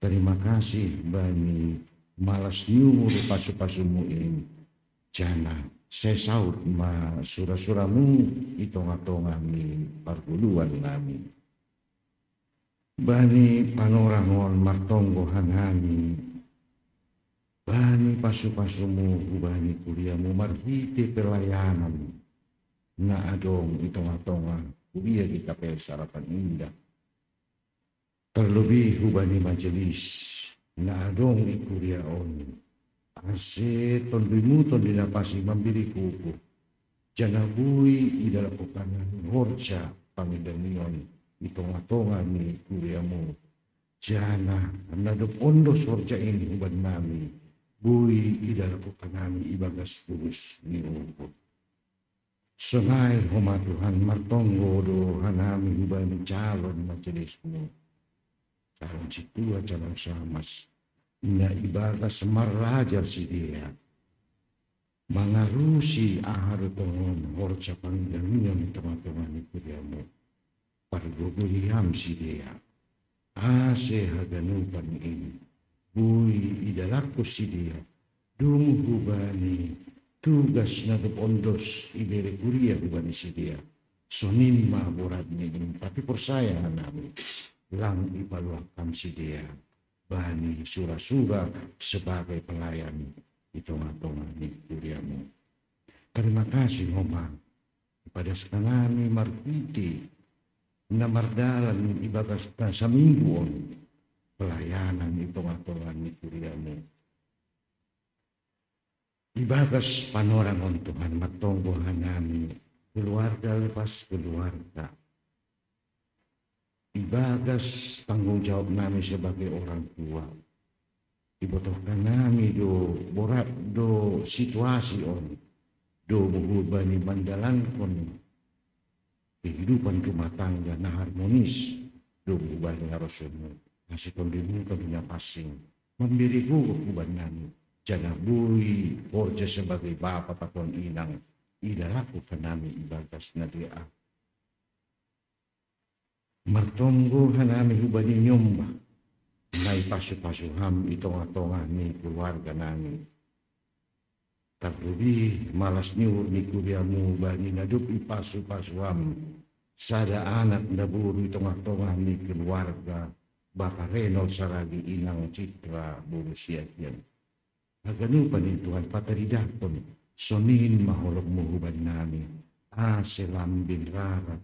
Terima kasih bani malas nyumur pasu-pasumu ini. Jana sesaut ma surah-surahmu itonga-tonga mi parguluan nami. Bani panorangon martonggo hanami, bani pasu-pasumu bani kuliamu marhite pelayanan na adong itonga-tonga kuliah kita Harapan Indah. Terlebih hubani majelis na adong ikuriaon ase tondimu tondinapasi mambiri kuku janabui idalakukanan horja pangidanion itonga-tonga ni kuriamu jana nadop ondo sorja ini uban nami bui idalakukan nami ibagas tulus ni upo sonai homa Tuhan martonggo do hanami uban calon majelismu calon situa calon samas na ibagas marajar si dia mangarusi ahar tongon horja pangidanion itonga-tonga ni kuriamu parguguliham si dia ase haganupan ini bui idalako si dia dungu hubani tugas na ondos ibere kuria hubani si dia sonima borat ni tapi persaya nami lang ipaluakan si dia bani sura-sura sebagai pelayan itonga-tonga ni kuriamu. Terima kasih Homa kepada sekanami marhiti na mardalan ibagas na sa mingguon pelayanan itonga-tonga ni kuriamu. Ibagas panorangon Tuhan matonggohan namin keluarga lepas keluarga. Ibagas tanggung jawab namin sebagai orang tua. Ibutuhkan namin do borat do situasi on do buhubani mandalan kon kehidupan rumah tangga na harmonis do buhubani harusnya ngasih kondimu dunia pasing memberi hukuman namin jangan bui orja sebagai bapak paton inang idalakukan namin ibagas na dia martonggo hanami hubani nyomba may pasu-pasuham itonga-tonga ni keluarga namin Terlebih malas nyuhur ni kuriamu bani nadup ipasu-pasuam sada anak naburu tengah-tengah ni keluarga Bapak Renol saragi inang Citra buru siatyan. Aganu panin Tuhan pataridakon sonin maholog muhuban nami selambing rarat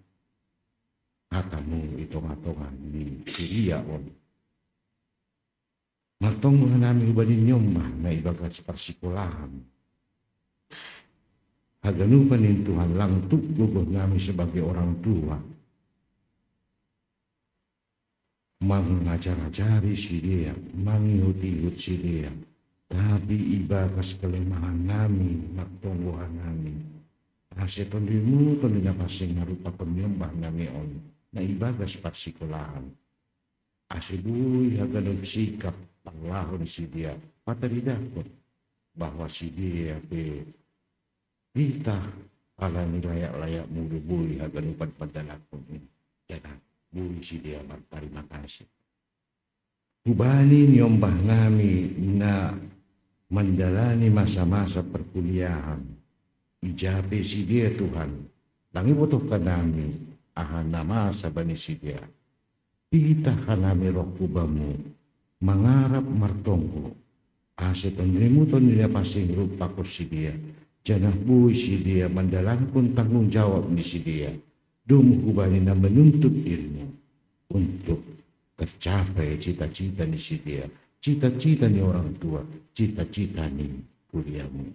katamu itong-tongah ni kuriaon. Martongguhan namin ubanin nyomah na ibagat sa parsikulahan. Haganupan ni Tuhan langtuk guguh namin sebagai orang tua. Mengajar-ajari si dia, mengihut-ihut si dia. Tapi ibagas kelemahan namin, martongguhan namin. Kasi tondimu, tondinya pasing narupa penyembah namin on, na ibagas parsikulahan. Asibuy haganun sikap panglahon si dia pataridakot bahwa si dia kita alami layak-layak muda buli haganun padalakon ini. Jangan buli si dia terima kasih. Hubani nyombah nami na menjalani masa-masa perkuliahan. Ijabe si dia Tuhan. Langi butuhkan nami ahana masa bani si dia. Kita kanami roh kubamu mangarap martongko aseton remuton nila pasing rupa ko si dia janah buhi si dia mendalamkan tanggung jawab di si dia dumukubani na menuntut ilmu untuk tercapai cita-cita di si dia cita-cita ni orang tua cita-cita ni kuliamu.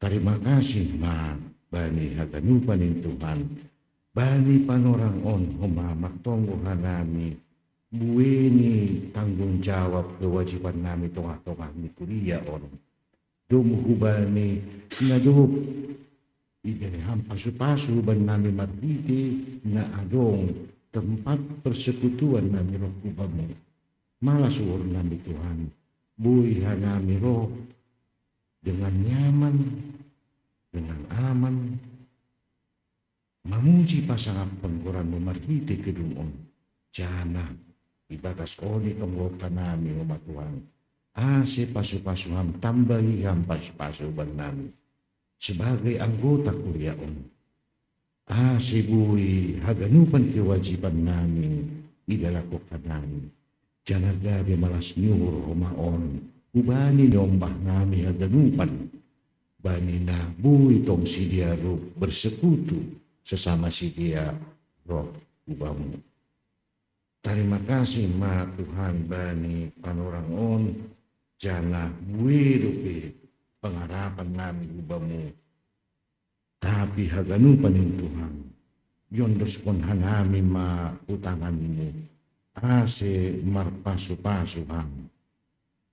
Terima kasih ma bani haganupanin Tuhan bani panorang on humamak tonggohan nami bueni tanggung jawab kewajiban nami tongah-tongah ni kuliah on dumuhubani nadup ibereham pasu-pasu ban nami marbiti na adong tempat persekutuan nami roh kubamu malas suur nami Tuhan buiha nami roh dengan nyaman dengan aman memuji pasangan penggoran memarhiti gedung on jana ibagas oni tonggokan nami umat Tuhan pasu-pasuham tambahi pasu-pasu ban nami sebagai anggota kuliah on bui haganupan kewajiban nami idalakukan nami jana gabi malas nyuhur on ubani nyombah nami haganupan bani na bui tong si dia bersekutu sesama si dia roh ubamu. Terima kasih ma Tuhan bani panorang on jana wirupi pengharapan nami ubamu tapi haganupan in Tuhan yon respon hanami ma utanganmu marpasu-pasuhan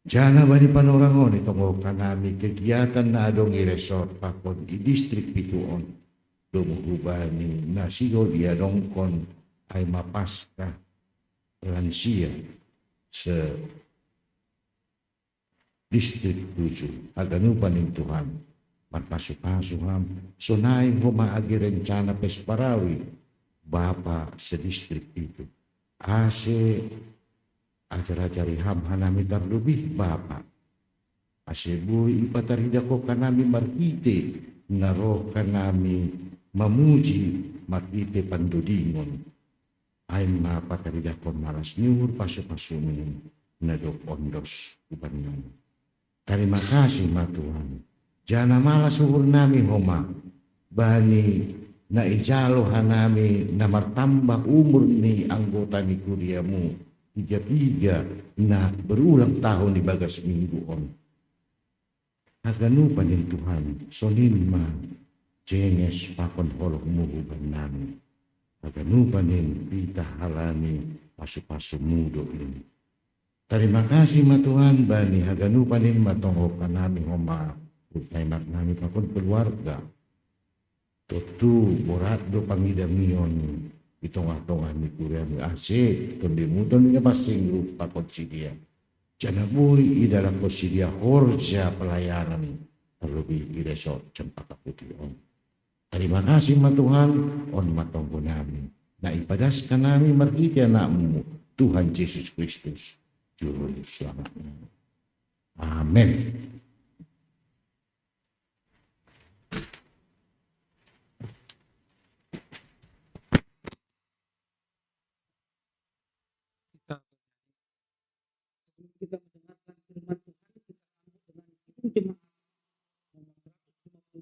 jana bani panorang on itongokan nami kegiatan na adong i-resort pakon i-district pituon dumuhubani na sigo dia dongkon ay mapaska lansia se distrik 7 aganupan ng Tuhan marpasu-pasuham sunay humaagi rencana Pesparawi Bapa sa distrik itu ajar-ajari hanami terlebih Bapa bui ipatarida ko kanami markite naro kanami mamuji markite pandudingon ay mapatarida ko malas niur pasu-pasumin na ondos ubanyon. Terima kasih ma Tuhan. Jana malas suhur nami homa bani na ijalo hanami na martambah umur ni anggota ni kuliamu 3 na berulang tahun di bagas minggu on. Aganupan din Tuhan sonin ma cenges pakon holok muhuban nami. Aganupan din pita halani pasu-pasu mudo ini. Terima kasih ma Tuhan bani haganupan din matonghokan nami homa utaimak nami pakon keluarga. Tutu borado pangidamion itong-atong ni kuriami tundimuton niya pasing rupa konsidia. Janaboy idala konsidia horja pelayanan terlebih di resort Cempaka Putih on. Terima kasih ma Tuhan on matonggo nami. Na ipadaskan nami margiti anakmu Tuhan Yesus Kristus. Juru selamatnya. Amin.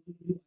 27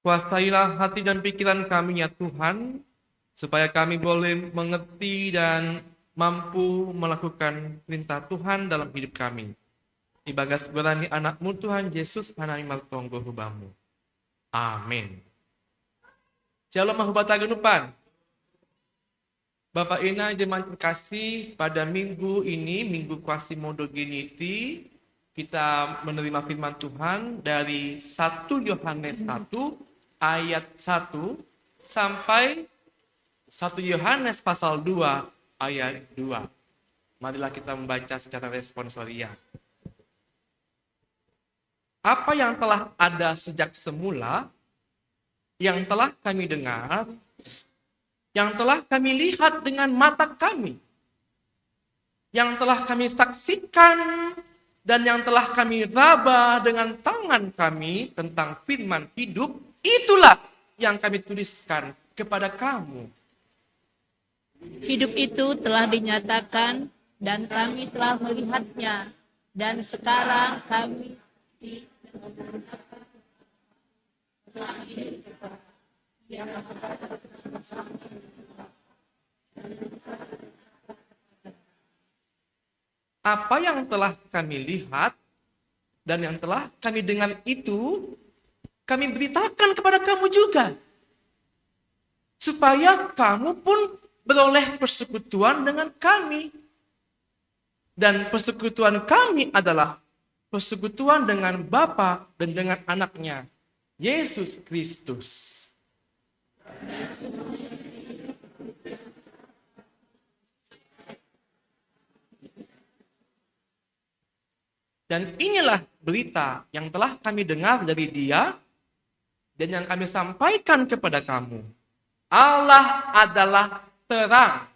Kuasailah hati dan pikiran kami ya Tuhan, supaya kami boleh mengerti dan mampu melakukan perintah Tuhan dalam hidup kami. Ibagas berani anakmu Tuhan Yesus hanami maltonggo hubamu. Amin. Shalom mahubata genupan. Bapak Ina jemaat terkasih, pada minggu ini, Minggu Quasimodoginity, kita menerima firman Tuhan dari 1 Yohanes 1 ayat 1 sampai 1 Yohanes pasal 2 ayat 2. Marilah kita membaca secara responsoria. Apa yang telah ada sejak semula, yang telah kami dengar, yang telah kami lihat dengan mata kami, yang telah kami saksikan, dan yang telah kami raba dengan tangan kami tentang firman hidup, itulah yang kami tuliskan kepada kamu. Hidup itu telah dinyatakan dan kami telah melihatnya, dan sekarang kami Apa yang telah kami lihat dan yang telah kami dengar itu, kami beritakan kepada kamu juga. Supaya kamu pun beroleh persekutuan dengan kami. Dan persekutuan kami adalah persekutuan dengan Bapa dan dengan anaknya, Yesus Kristus. Dan inilah berita yang telah kami dengar dari Dia dan yang kami sampaikan kepada kamu. Allah adalah terang,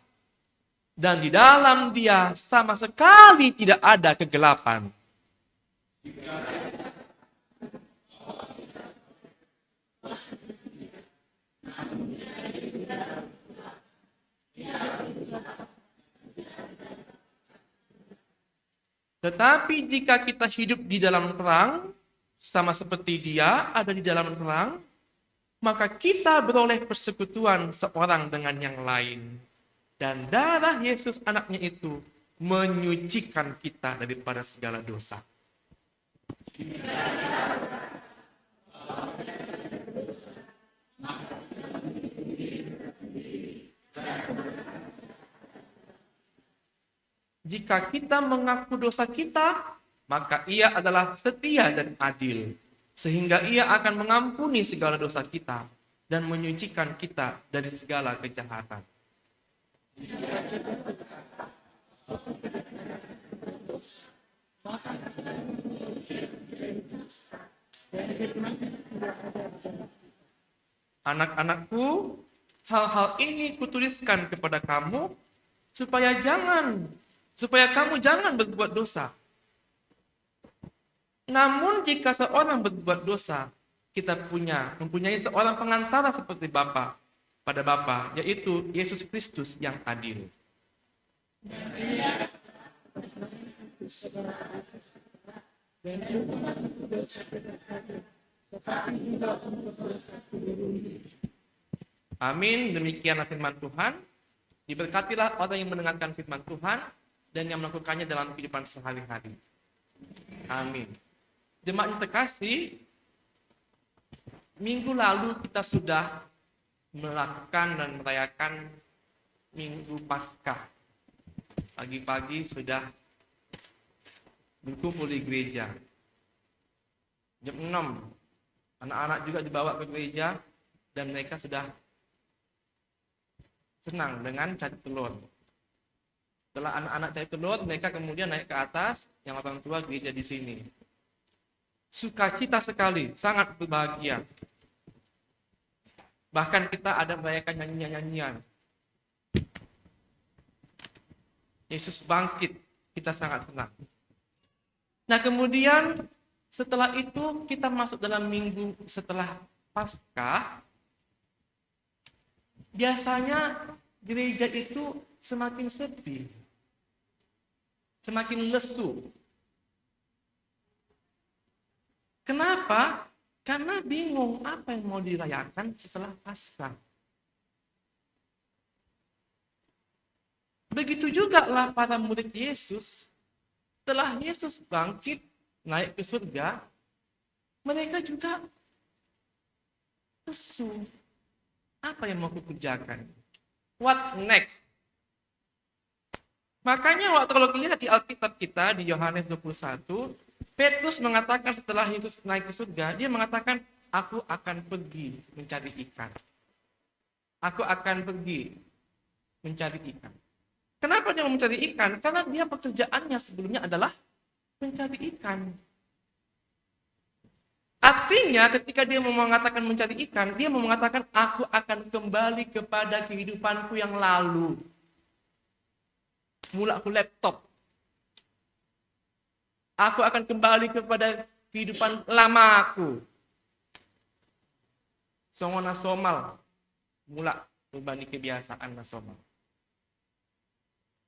dan di dalam Dia sama sekali tidak ada kegelapan. Tetapi jika kita hidup di dalam terang, sama seperti Dia ada di dalam terang, maka kita beroleh persekutuan seorang dengan yang lain. Dan darah Yesus anaknya itu menyucikan kita daripada segala dosa. Jika kita mengaku dosa kita, maka Ia adalah setia dan adil, sehingga Ia akan mengampuni segala dosa kita dan menyucikan kita dari segala kejahatan. Anak-anakku, hal-hal ini kutuliskan kepada kamu supaya kamu jangan berbuat dosa. Namun jika seorang berbuat dosa, kita mempunyai seorang pengantara seperti Bapa pada Bapa, yaitu Yesus Kristus yang adil. Amin. Demikianlah firman Tuhan. Diberkatilah orang yang mendengarkan firman Tuhan dan yang melakukannya dalam kehidupan sehari-hari. Amin. Jemaat yang terkasih, minggu lalu kita sudah melakukan dan merayakan Minggu Paskah. Pagi-pagi sudah berkumpul di gereja. Jam 6, anak-anak juga dibawa ke gereja dan mereka sudah senang dengan cari telur. Setelah anak-anak cari telur, mereka kemudian naik ke atas, yang orang tua gereja di sini. Sukacita sekali, sangat berbahagia. Bahkan kita ada merayakan nyanyian-nyanyian. Yesus bangkit, kita sangat senang. Nah kemudian setelah itu kita masuk dalam minggu setelah Paskah. Biasanya gereja itu semakin sepi, semakin lesu. Kenapa? Karena bingung apa yang mau dirayakan setelah Paskah. Begitu juga lah para murid Yesus. Setelah Yesus bangkit, naik ke surga, mereka juga lesu. Apa yang mau kukerjakan? What next? Makanya kalau lihat di Alkitab kita, di Yohanes 21, Petrus mengatakan setelah Yesus naik ke surga, dia mengatakan, aku akan pergi mencari ikan. Aku akan pergi mencari ikan. Kenapa dia mau mencari ikan? Karena dia pekerjaannya sebelumnya adalah mencari ikan. Artinya ketika dia mau mengatakan mencari ikan, dia mau mengatakan aku akan kembali kepada kehidupanku yang lalu. Mula aku laptop. Aku akan kembali kepada kehidupan lama aku. Songona somal. Mula berbani kebiasaan nasomal.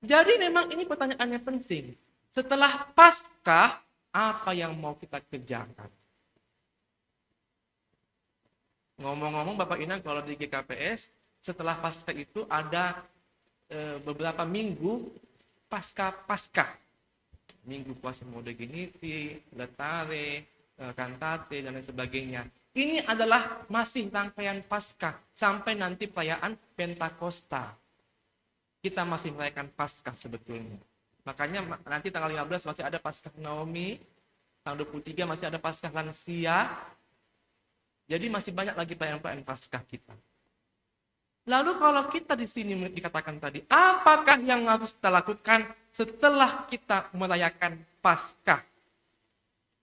Jadi memang ini pertanyaannya penting. Setelah Paskah, apa yang mau kita kerjakan? Ngomong-ngomong Bapak Ina, kalau di GKPS, setelah Paskah itu ada beberapa minggu Paskah. Minggu puasa Modeginiti, Letare, Kantate, dan lain sebagainya. Ini adalah masih rangkaian Paskah sampai nanti perayaan Pentakosta. Kita masih merayakan Paskah sebetulnya. Makanya nanti tanggal 15 masih ada Paskah Naomi, Tanggal 23 masih ada Paskah lansia. Jadi masih banyak lagi perayaan-perayaan Paskah kita. Lalu kalau kita di sini dikatakan tadi, apakah yang harus kita lakukan setelah kita merayakan Paskah?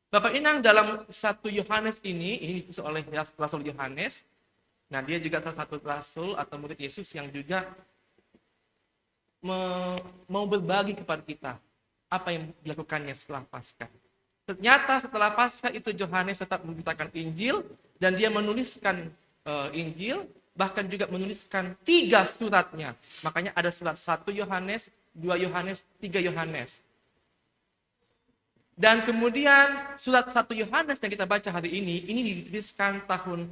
Bapak Inang dalam 1 Yohanes ini ditulis oleh Rasul Yohanes. Nah, dia juga salah satu rasul atau murid Yesus yang juga mau berbagi kepada kita apa yang dilakukannya setelah Paskah. Ternyata setelah Paskah itu Yohanes tetap memberitakan Injil dan dia menuliskan Injil, bahkan juga menuliskan 3 suratnya. Makanya ada surat 1 Yohanes, 2 Yohanes, 3 Yohanes. Dan kemudian surat 1 Yohanes yang kita baca hari ini dituliskan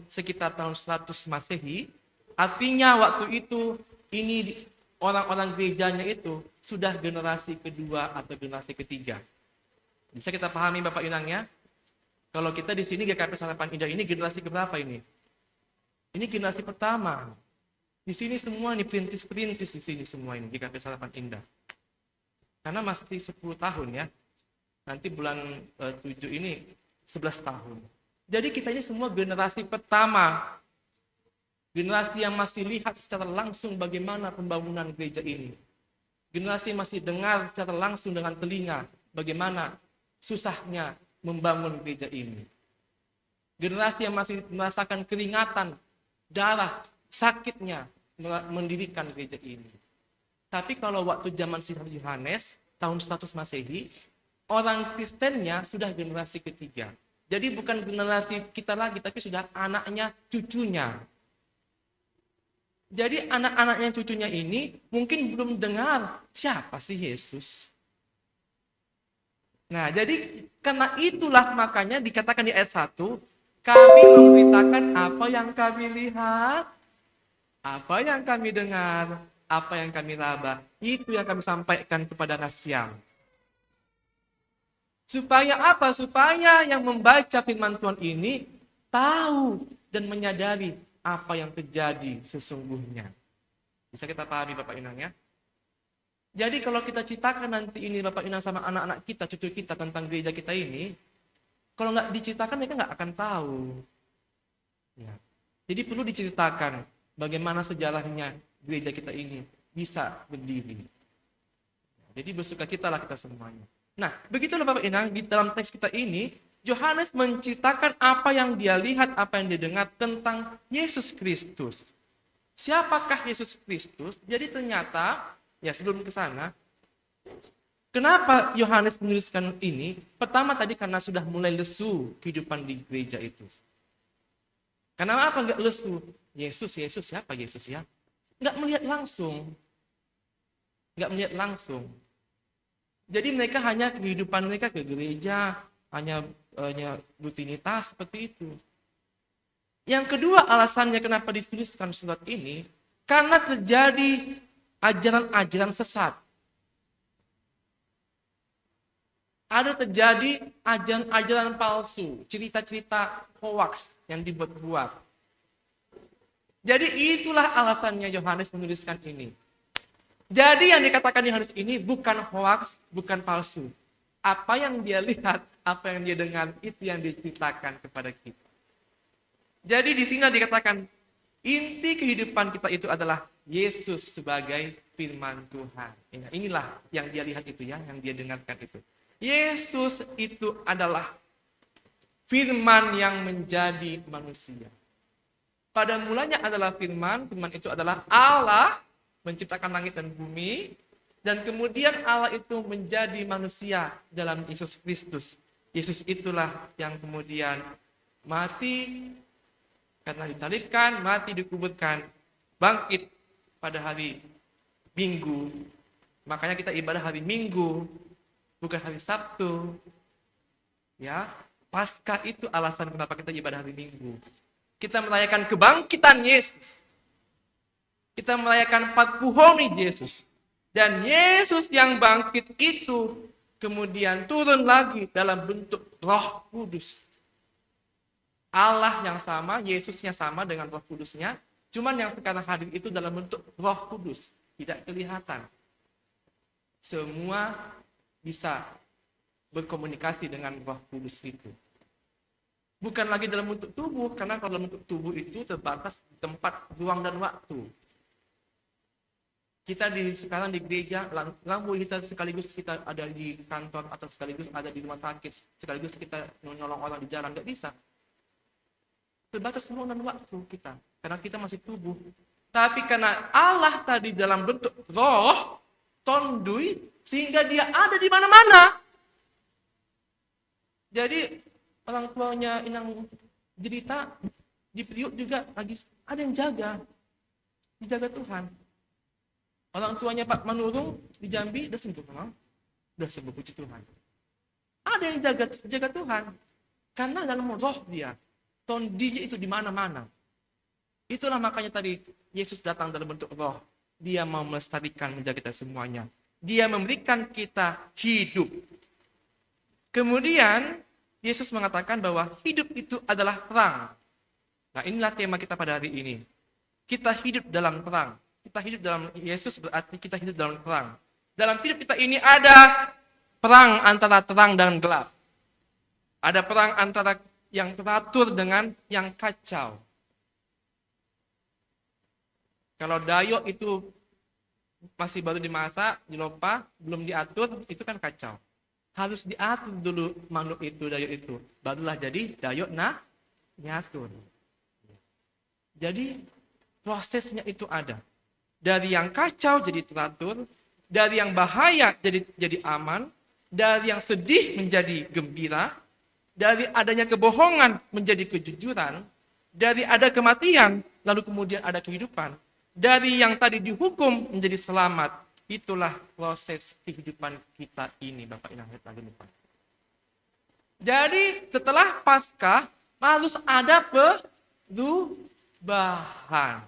sekitar tahun 100 Masehi. Artinya waktu itu ini orang-orang gerejanya itu sudah generasi kedua atau generasi ketiga. Bisa kita pahami Bapak Inangnya? Kalau kita di sini GKP Sarapan Indah ini generasi keberapa ini? Ini generasi pertama. Di sini semua ini perintis-perintis di sini semua ini GKP Sarapan Indah. Karena masih 10 tahun ya. Nanti bulan 7 ini 11 tahun. Jadi kita ini semua generasi pertama. Generasi yang masih lihat secara langsung bagaimana pembangunan gereja ini. Generasi yang masih dengar secara langsung dengan telinga bagaimana susahnya membangun gereja ini. Generasi yang masih merasakan keringatan, darah, sakitnya mendirikan gereja ini. Tapi kalau waktu zaman Sidar Yohanes, tahun 100 Masehi, orang Kristennya sudah generasi ketiga. Jadi bukan generasi kita lagi, tapi sudah anaknya, cucunya. Jadi anak-anaknya, cucunya ini mungkin belum dengar siapa sih Yesus. Nah, jadi karena itulah makanya dikatakan di ayat 1, kami memberitakan apa yang kami lihat, apa yang kami dengar, apa yang kami raba. Itu yang kami sampaikan kepada rakyat. Supaya apa? Supaya yang membaca firman Tuhan ini tahu dan menyadari apa yang terjadi sesungguhnya. Bisa kita pahami Bapak Inang ya? Jadi kalau kita ceritakan nanti ini Bapak Inang sama anak-anak kita, cucu kita tentang gereja kita ini, kalau nggak diceritakan mereka nggak akan tahu. Ya. Jadi perlu diceritakan bagaimana sejarahnya gereja kita ini bisa berdiri. Jadi bersukacitalah kita semuanya. Nah, begitulah Bapak Inang, di dalam teks kita ini, Yohanes menceritakan apa yang dia lihat, apa yang dia dengar tentang Yesus Kristus. Siapakah Yesus Kristus? Jadi ternyata, ya sebelum ke sana, kenapa Yohanes menuliskan ini? Pertama tadi karena sudah mulai lesu kehidupan di gereja itu. Karena apa enggak lesu? Yesus, siapa Yesus ya? Enggak melihat langsung. Enggak melihat langsung. Jadi mereka hanya kehidupan mereka ke gereja, hanya rutinitas seperti itu. Yang kedua alasannya kenapa dituliskan surat ini, karena terjadi ajaran-ajaran sesat. Ada terjadi ajaran-ajaran palsu, cerita-cerita hoax yang dibuat-buat. Jadi itulah alasannya Yohanes menuliskan ini. Jadi yang dikatakan Yohanes ini bukan hoax, bukan palsu. Apa yang dia lihat, apa yang dia dengar, itu yang diceritakan kepada kita. Jadi di sini dikatakan, inti kehidupan kita itu adalah Yesus sebagai firman Tuhan. Inilah yang dia lihat itu ya, yang dia dengarkan itu. Yesus itu adalah firman yang menjadi manusia. Pada mulanya adalah firman itu adalah Allah, menciptakan langit dan bumi, dan kemudian Allah itu menjadi manusia dalam Yesus Kristus. Yesus itulah yang kemudian mati karena disalibkan, mati dikuburkan, bangkit pada hari Minggu. Makanya kita ibadah hari Minggu, bukan hari Sabtu. Ya, Paskah itu alasan kenapa kita ibadah hari Minggu. Kita merayakan kebangkitan Yesus. Kita merayakan 40 hari Yesus. Dan Yesus yang bangkit itu kemudian turun lagi dalam bentuk Roh Kudus. Allah yang sama, Yesusnya sama dengan Roh Kudusnya, cuman yang sekarang hadir itu dalam bentuk Roh Kudus, tidak kelihatan. Semua bisa berkomunikasi dengan Roh Kudus itu. Bukan lagi dalam bentuk tubuh, karena kalau dalam bentuk tubuh itu terbatas di tempat, ruang, dan waktu. Kita sekarang di gereja, kita sekaligus kita ada di kantor, atau sekaligus ada di rumah sakit, sekaligus kita menolong orang di jalan, nggak bisa. Terbatas ruang dan waktu kita, karena kita masih tubuh. Tapi karena Allah tadi dalam bentuk roh, tondui, sehingga dia ada di mana-mana. Jadi orang tuanya Inang Jelita di Priuk juga lagi ada yang dijaga Tuhan. Orang tuanya Pak Manurung di Jambi udah sembuh, udah sembuh, puji Tuhan. Ada yang jaga Tuhan, karena dalam roh dia, tondinya itu di mana-mana. Itulah makanya tadi Yesus datang dalam bentuk roh. Dia mau melestarikan, menjaga kita semuanya. Dia memberikan kita hidup. Kemudian Yesus mengatakan bahwa hidup itu adalah terang. Nah, inilah tema kita pada hari ini. Kita hidup dalam terang. Kita hidup dalam Yesus berarti kita hidup dalam terang. Dalam hidup kita ini ada perang antara terang dan gelap. Ada perang antara yang teratur dengan yang kacau. Kalau dayok itu masih baru dimasak, dilopa, belum diatur, itu kan kacau. Harus diatur dulu makhluk itu, dayok itu. Barulah jadi dayok diatur. Jadi prosesnya itu ada. Dari yang kacau jadi teratur, dari yang bahaya jadi aman, dari yang sedih menjadi gembira, dari adanya kebohongan menjadi kejujuran, dari ada kematian lalu kemudian ada kehidupan. Dari yang tadi dihukum menjadi selamat. Itulah proses kehidupan kita ini, Bapak Inang lagi lupa. Jadi setelah Paskah harus ada perubahan.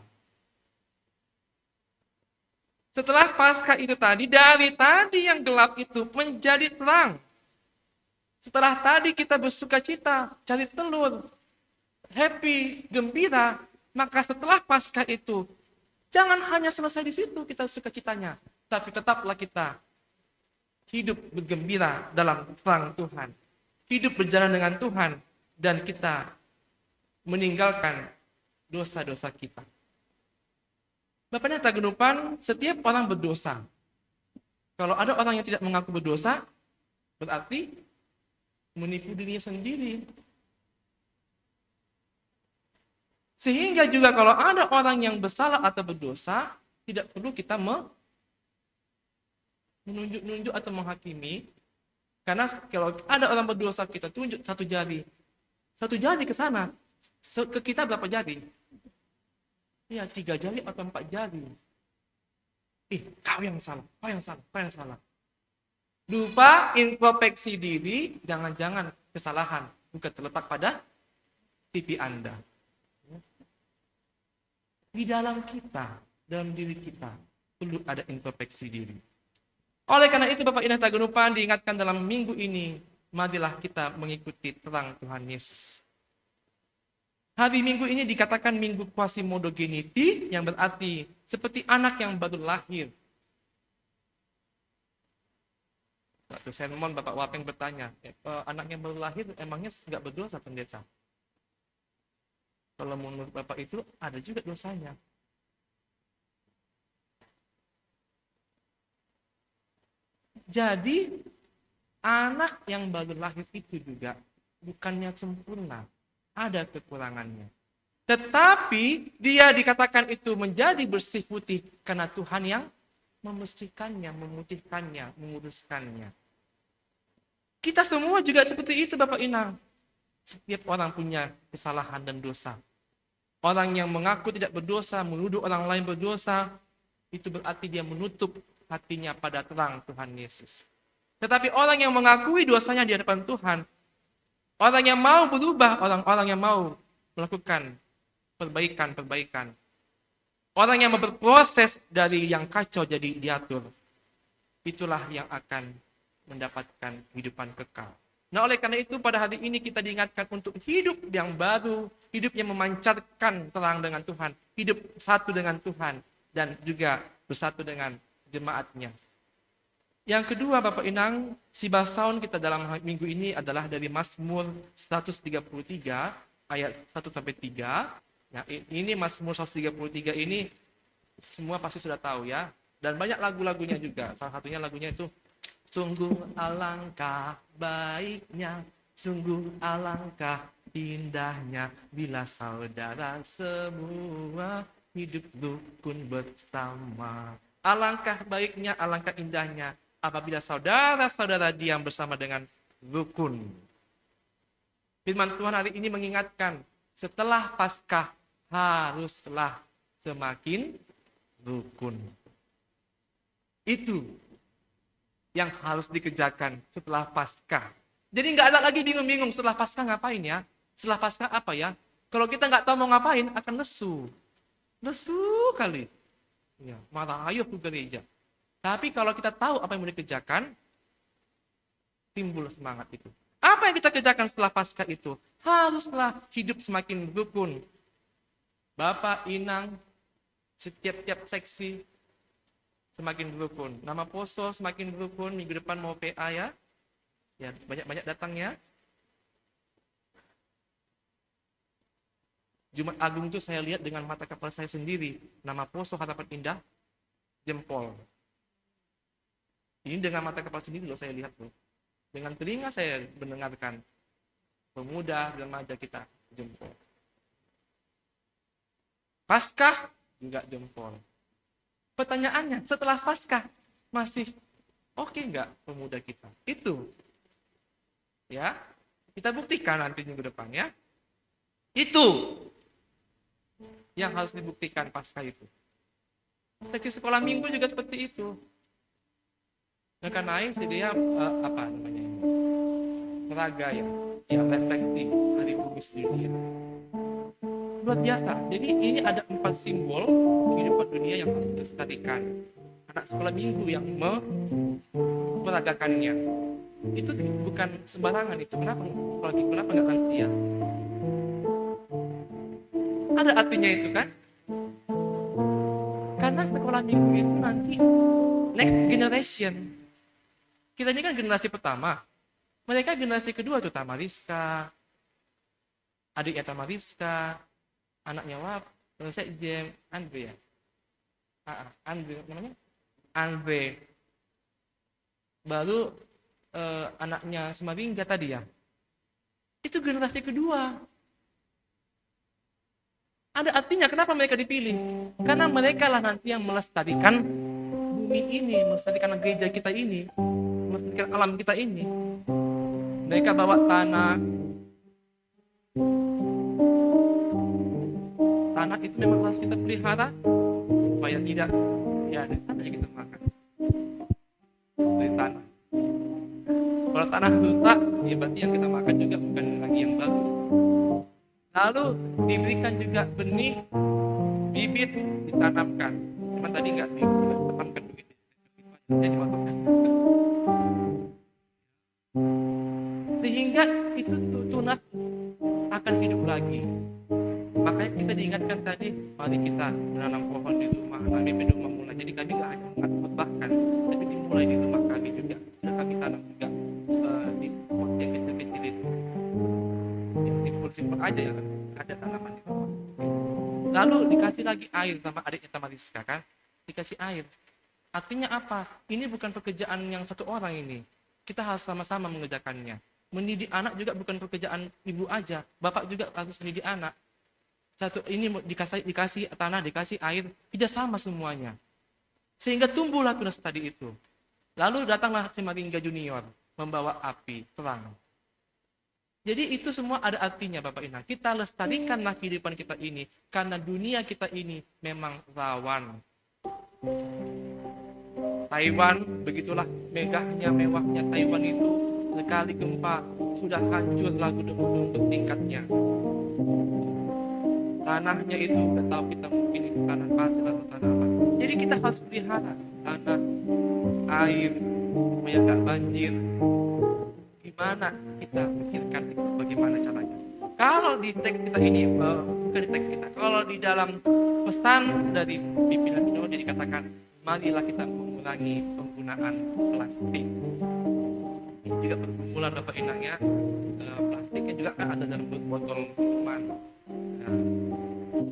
Setelah Paskah itu tadi, dari tadi yang gelap itu menjadi terang. Setelah tadi kita bersuka cita, cari telur, happy, gembira, maka setelah Paskah itu jangan hanya selesai di situ kita sukacitanya, tapi tetaplah kita hidup bergembira dalam terang Tuhan. Hidup berjalan dengan Tuhan, dan kita meninggalkan dosa-dosa kita. Bapaknya Tagenupan, setiap orang berdosa. Kalau ada orang yang tidak mengaku berdosa, berarti menipu dirinya sendiri. Sehingga juga kalau ada orang yang bersalah atau berdosa, tidak perlu kita menunjuk-nunjuk atau menghakimi. Karena kalau ada orang berdosa, kita tunjuk satu jari ke sana. Ke kita berapa jari? Ya, 3 jari atau 4 jari. Kau yang salah. Lupa introspeksi diri, jangan-jangan kesalahan bukan terletak pada pipi Anda. Di dalam kita, dalam diri kita, perlu ada introspeksi diri. Oleh karena itu, Bapak Inah Tagenupan diingatkan dalam minggu ini, marilah kita mengikuti terang Tuhan Yesus. Hari Minggu ini dikatakan Minggu Quasimodogeniti, yang berarti seperti anak yang baru lahir. Waktu sermon Bapak Wapeng bertanya, anak yang baru lahir emangnya nggak berdosa, pendeta? Kalau menurut Bapak itu ada juga dosanya. Jadi anak yang baru lahir itu juga bukannya sempurna, ada kekurangannya. Tetapi dia dikatakan itu menjadi bersih putih karena Tuhan yang membersihkannya, memutihkannya, menguruskannya. Kita semua juga seperti itu, Bapak Inang. Setiap orang punya kesalahan dan dosa. Orang yang mengaku tidak berdosa, menuduh orang lain berdosa, itu berarti dia menutup hatinya pada terang Tuhan Yesus. Tetapi orang yang mengakui dosanya di hadapan Tuhan, orang yang mau berubah, orang-orang yang mau melakukan perbaikan, orang yang berproses dari yang kacau jadi diatur, itulah yang akan mendapatkan kehidupan kekal. Nah, oleh karena itu pada hari ini kita diingatkan untuk hidup yang baru, hidup yang memancarkan terang dengan Tuhan, hidup satu dengan Tuhan, dan juga bersatu dengan jemaatnya. Yang kedua Bapak Inang, sibah sound kita dalam minggu ini adalah dari Mazmur 133 ayat 1 sampai 3. Ya, ini Mazmur 133 ini semua pasti sudah tahu ya. Dan banyak lagu-lagunya juga. Salah satunya lagunya itu sungguh alangkah baiknya, sungguh alangkah indahnya bila saudara semua hidup rukun bersama. Alangkah baiknya, alangkah indahnya apabila saudara-saudara diam bersama dengan rukun. Firman Tuhan hari ini mengingatkan, setelah Paskah haruslah semakin rukun. Itu yang harus dikerjakan setelah Paskah. Jadi nggak ada lagi bingung-bingung setelah Paskah ngapain ya? Setelah Paskah apa ya? Kalau kita nggak tahu mau ngapain, akan lesu. Lesu kali. Ya, marah ayo ke gereja. Tapi kalau kita tahu apa yang mau dikerjakan, timbul semangat itu. Apa yang kita kerjakan setelah Paskah itu? Haruslah hidup semakin rukun. Bapak, Inang, setiap seksi semakin rukun. Nama Poso semakin rukun, minggu depan mau PA ya. Ya, banyak-banyak datangnya. Jumat Agung itu saya lihat dengan mata kepala saya sendiri. Nama Poso Harapan Indah, jempol. Ini dengan mata kepala sendiri loh saya lihat loh. Dengan telinga saya mendengarkan. Pemuda, remaja kita, jempol. Paskah, enggak jempol. Pertanyaannya, setelah Paskah masih oke enggak pemuda kita? Itu. Ya, kita buktikan nanti minggu depan ya. Itu yang harus dibuktikan Paskah itu. Seksi sekolah minggu juga seperti itu. Mereka naik sedia apa namanya ini? Peraga yang refleksi hari bumi dunia. Luar biasa. Jadi ini ada 4 simbol kehidupan dunia yang harus dilestarikan. Anak sekolah minggu yang meragakannya. Itu bukan sembarangan itu. Kenapa sekolah minggu kenapa nggak lansia? Ada artinya itu kan? Karena sekolah minggu itu nanti next generation. Kita ini kan generasi pertama. Mereka generasi kedua tuh Tamariska, adiknya Tamariska, anaknya Wap, saya Jem, Andre ya. Andre namanya? Andre. Baru anaknya Semaringga tadi ya. Itu generasi kedua. Ada artinya kenapa mereka dipilih? Karena mereka lah nanti yang melestarikan bumi ini, melestarikan gereja kita ini, melestarikan alam kita ini. Mereka bawa tanah. Tanah itu memang harus kita pelihara supaya tidak ya dari tanah yang kita makan. Dari tanah. Kalau tanah rusak, ya berarti yang kita makan juga bukan lagi yang bagus. Lalu diberikan juga benih, bibit ditanamkan. Cuma tadi nggak ditanamkan begitu. Jadi dimasukkan. Sehingga itu tunas akan hidup lagi. Makanya kita diingatkan tadi, mari kita menanam pohon di rumah, kami rumah mulai. Jadi kami nggak hanya mengkhotbahkan, tapi dimulai di rumah kami juga. Sudah kami tanam juga di pot yang kecil-kecil itu. Yang simpel-simpel aja ya, ada tanaman di rumah. Lalu dikasih lagi air sama adiknya Tamariska kan, dikasih air. Artinya apa? Ini bukan pekerjaan yang satu orang ini. Kita harus sama-sama mengerjakannya. Mendidik anak juga bukan pekerjaan ibu aja, bapak juga harus mendidik anak. Satu ini dikasih tanah, dikasih air, kerjasama semuanya. Sehingga tumbuhlah tunas tadi itu. Lalu datanglah Semaringga Junior membawa api terang. Jadi itu semua ada artinya Bapak Inang. Kita lestarikanlah kehidupan kita ini karena dunia kita ini memang rawan. Taiwan, begitulah megahnya, mewahnya Taiwan itu sekali gempa sudah hancur lagu gedung bertingkatnya. Tanahnya itu udah tahu kita mungkin itu tanah pasir atau tanah apa. Jadi kita harus pelihara tanah, air, supaya nggak banjir. Gimana kita pikirkan itu, bagaimana caranya? Kalau di teks kita ini, bukan di teks kita, kalau di dalam pesan dari pimpinan ini dikatakan, marilah kita mengurangi penggunaan plastik. Ini juga perkumpulan Bapak Inang ya. Plastiknya juga kan ada dalam botol minuman. Nah,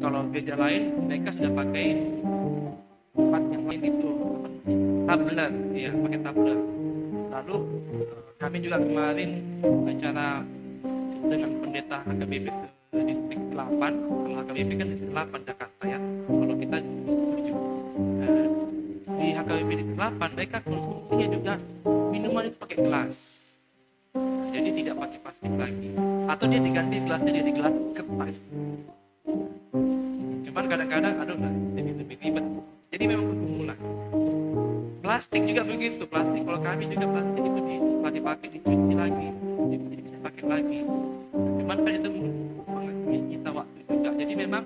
kalau gereja lain mereka sudah pakai tempat yang lain itu tumbler, ya pakai tumbler. Lalu kami juga kemarin acara dengan pendeta HKBP distrik 8, kalau HKBP kan distrik 8 Jakarta ya. Kalau kita distrik 7. Di HKBP distrik 8 mereka konsumsinya juga minuman itu pakai gelas. Jadi tidak pakai plastik lagi. Atau dia diganti gelasnya jadi gelas kertas. Cuman kadang-kadang aduh lebih ribet. Jadi memang pergumulan. Plastik juga begitu. Plastik kalau kami juga plastik itu setelah dipakai dicuci lagi, jadi bisa pakai lagi. Cuman kan itu menyita waktu juga. Jadi memang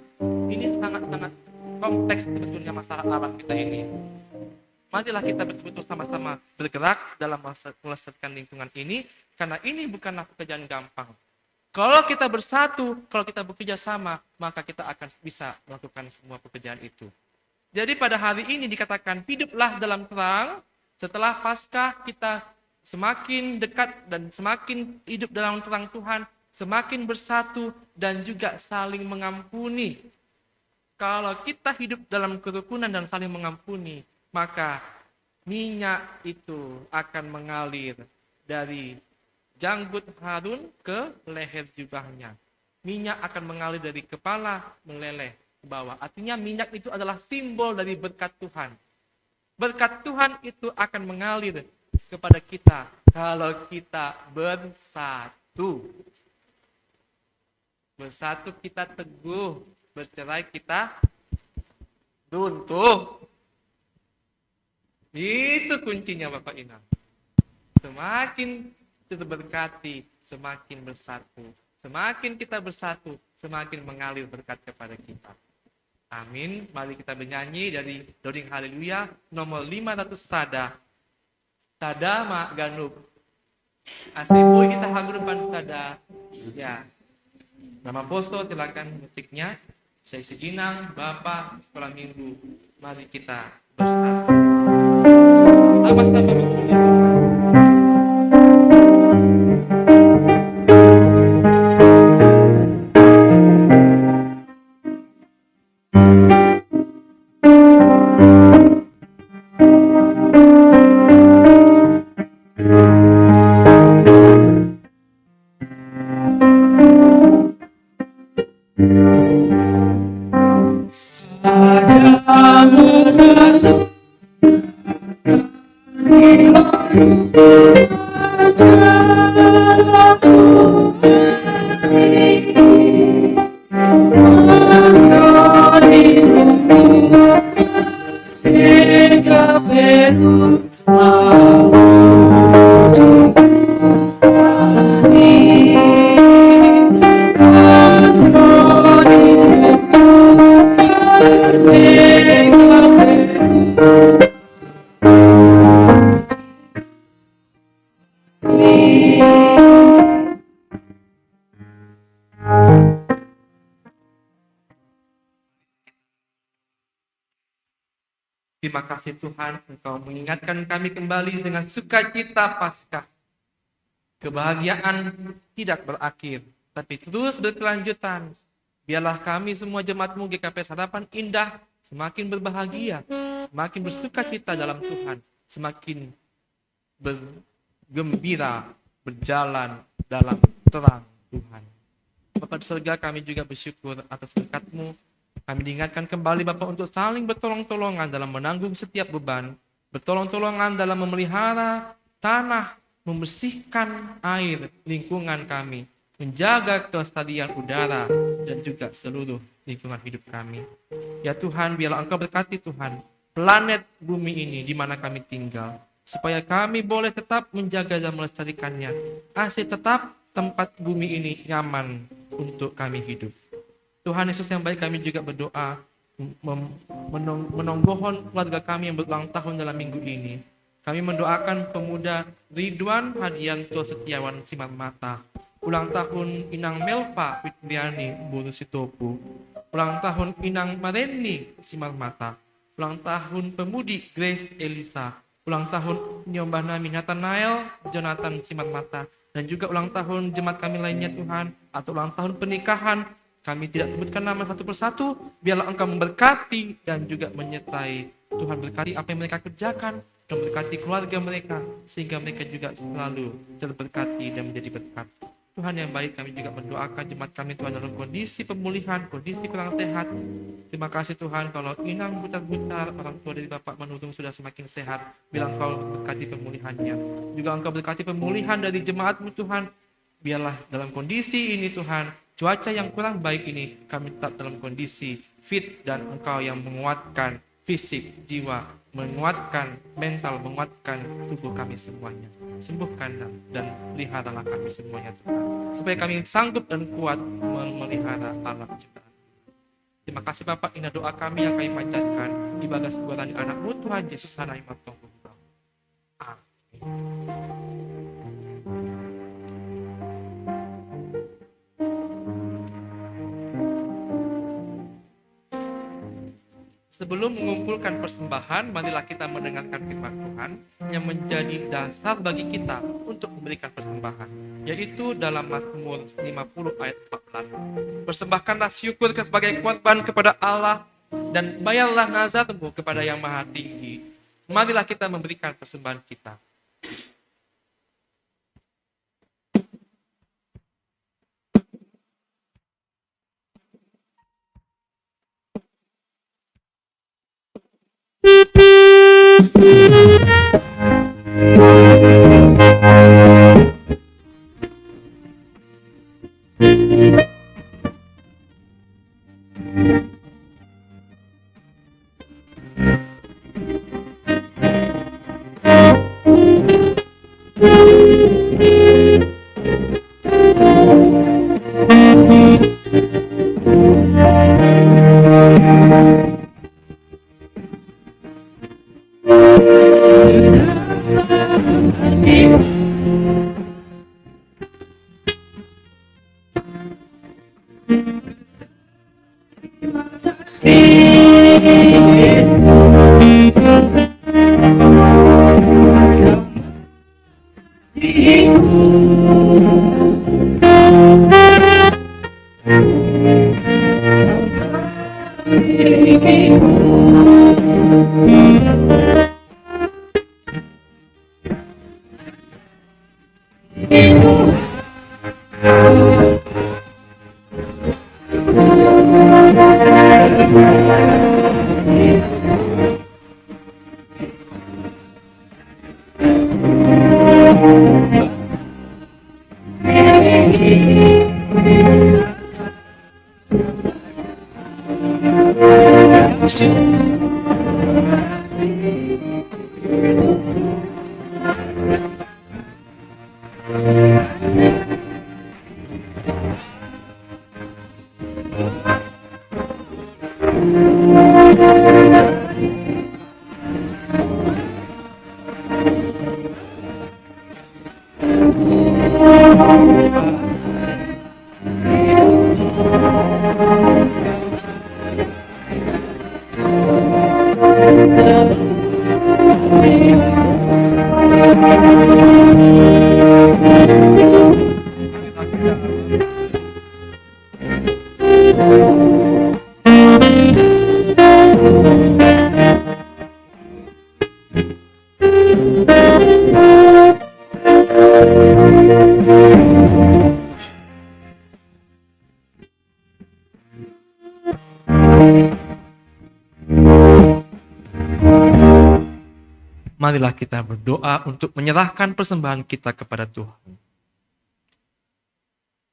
ini sangat-sangat kompleks sebetulnya masalah alam kita ini. Marilah kita betul-betul sama-sama bergerak dalam melestarikan lingkungan ini, karena ini bukanlah pekerjaan gampang. Kalau kita bersatu, kalau kita bekerja sama, maka kita akan bisa melakukan semua pekerjaan itu. Jadi pada hari ini dikatakan hiduplah dalam terang. Setelah Paskah kita semakin dekat dan semakin hidup dalam terang Tuhan, semakin bersatu dan juga saling mengampuni. Kalau kita hidup dalam kerukunan dan saling mengampuni, maka minyak itu akan mengalir dari janggut Harun ke leher jubahnya. Minyak akan mengalir dari kepala meleleh ke bawah. Artinya minyak itu adalah simbol dari berkat Tuhan. Berkat Tuhan itu akan mengalir kepada kita kalau kita bersatu. Bersatu kita teguh, bercerai kita runtuh. Itu kuncinya Bapak Inang. Semakin terberkati, semakin bersatu. Semakin kita bersatu, semakin mengalir berkat kepada kita. Amin. Mari kita bernyanyi dari Doding Haleluya nomor 500 Sada. Sada Mak Ganup. Asipui kita hagurban Sada. Ya. Nama Poso silakan musiknya. Saya Inang, Bapak, Sekolah Minggu. Mari kita bersatu. Sama-sama memuji Tuhan. Terima kasih Tuhan, Engkau mengingatkan kami kembali dengan sukacita Paskah. Kebahagiaan tidak berakhir, tapi terus berkelanjutan. Biarlah kami semua jemaat-Mu GKP Harapan Indah semakin berbahagia, semakin bersukacita dalam Tuhan, semakin bergembira, berjalan dalam terang Tuhan. Bapa di surga, kami juga bersyukur atas berkat-Mu. Kami diingatkan kembali Bapak untuk saling bertolong-tolongan dalam menanggung setiap beban, bertolong-tolongan dalam memelihara tanah, membersihkan air lingkungan kami, menjaga kelestarian udara dan juga seluruh lingkungan hidup kami. Ya Tuhan, biarlah Engkau berkati Tuhan planet bumi ini di mana kami tinggal, supaya kami boleh tetap menjaga dan melestarikannya, asih tetap tempat bumi ini nyaman untuk kami hidup. Tuhan Yesus yang baik, kami juga berdoa menonggohon keluarga kami yang berulang tahun dalam minggu ini. Kami mendoakan pemuda Ridwan Hadianto Setiawan Simarmata, ulang tahun Inang Melva Witriani Buru Sitopu, ulang tahun Inang Mareni Simarmata, ulang tahun pemudi Grace Elisa, ulang tahun Nyombah Nami Nathanael Jonathan Simatmata, dan juga ulang tahun jemaat kami lainnya Tuhan, atau ulang tahun pernikahan. Kami tidak sebutkan nama satu persatu, biarlah Engkau memberkati dan juga menyertai. Tuhan berkati apa yang mereka kerjakan, dan berkati keluarga mereka, sehingga mereka juga selalu terberkati dan menjadi berkat. Tuhan yang baik, kami juga mendoakan jemaat kami Tuhan dalam kondisi pemulihan, kondisi kurang sehat. Terima kasih Tuhan, kalau Inang buta-buta, orang tua dari Bapak Manurung sudah semakin sehat, bilang Engkau berkati pemulihannya. Juga Engkau berkati pemulihan dari jemaat-Mu Tuhan. Biarlah dalam kondisi ini Tuhan, cuaca yang kurang baik ini, kami tetap dalam kondisi fit, dan Engkau yang menguatkan fisik, jiwa, menguatkan mental, menguatkan tubuh kami semuanya. Sembuhkan dan peliharalah kami semuanya Tuhan, supaya kami sanggup dan kuat memelihara alam ciptaan. Terima kasih Bapak, ini doa kami yang kami panjatkan di bagas kebuatan anak-Mu Tuhan Yesus Hanai Matong. Amin. Sebelum mengumpulkan persembahan, marilah kita mendengarkan firman Tuhan yang menjadi dasar bagi kita untuk memberikan persembahan, yaitu dalam Mazmur 50 ayat 14. Persembahkanlah syukur sebagai korban kepada Allah dan bayarlah nazarmu kepada Yang Maha Tinggi. Marilah kita memberikan persembahan kita. Marilah kita berdoa untuk menyerahkan persembahan kita kepada Tuhan.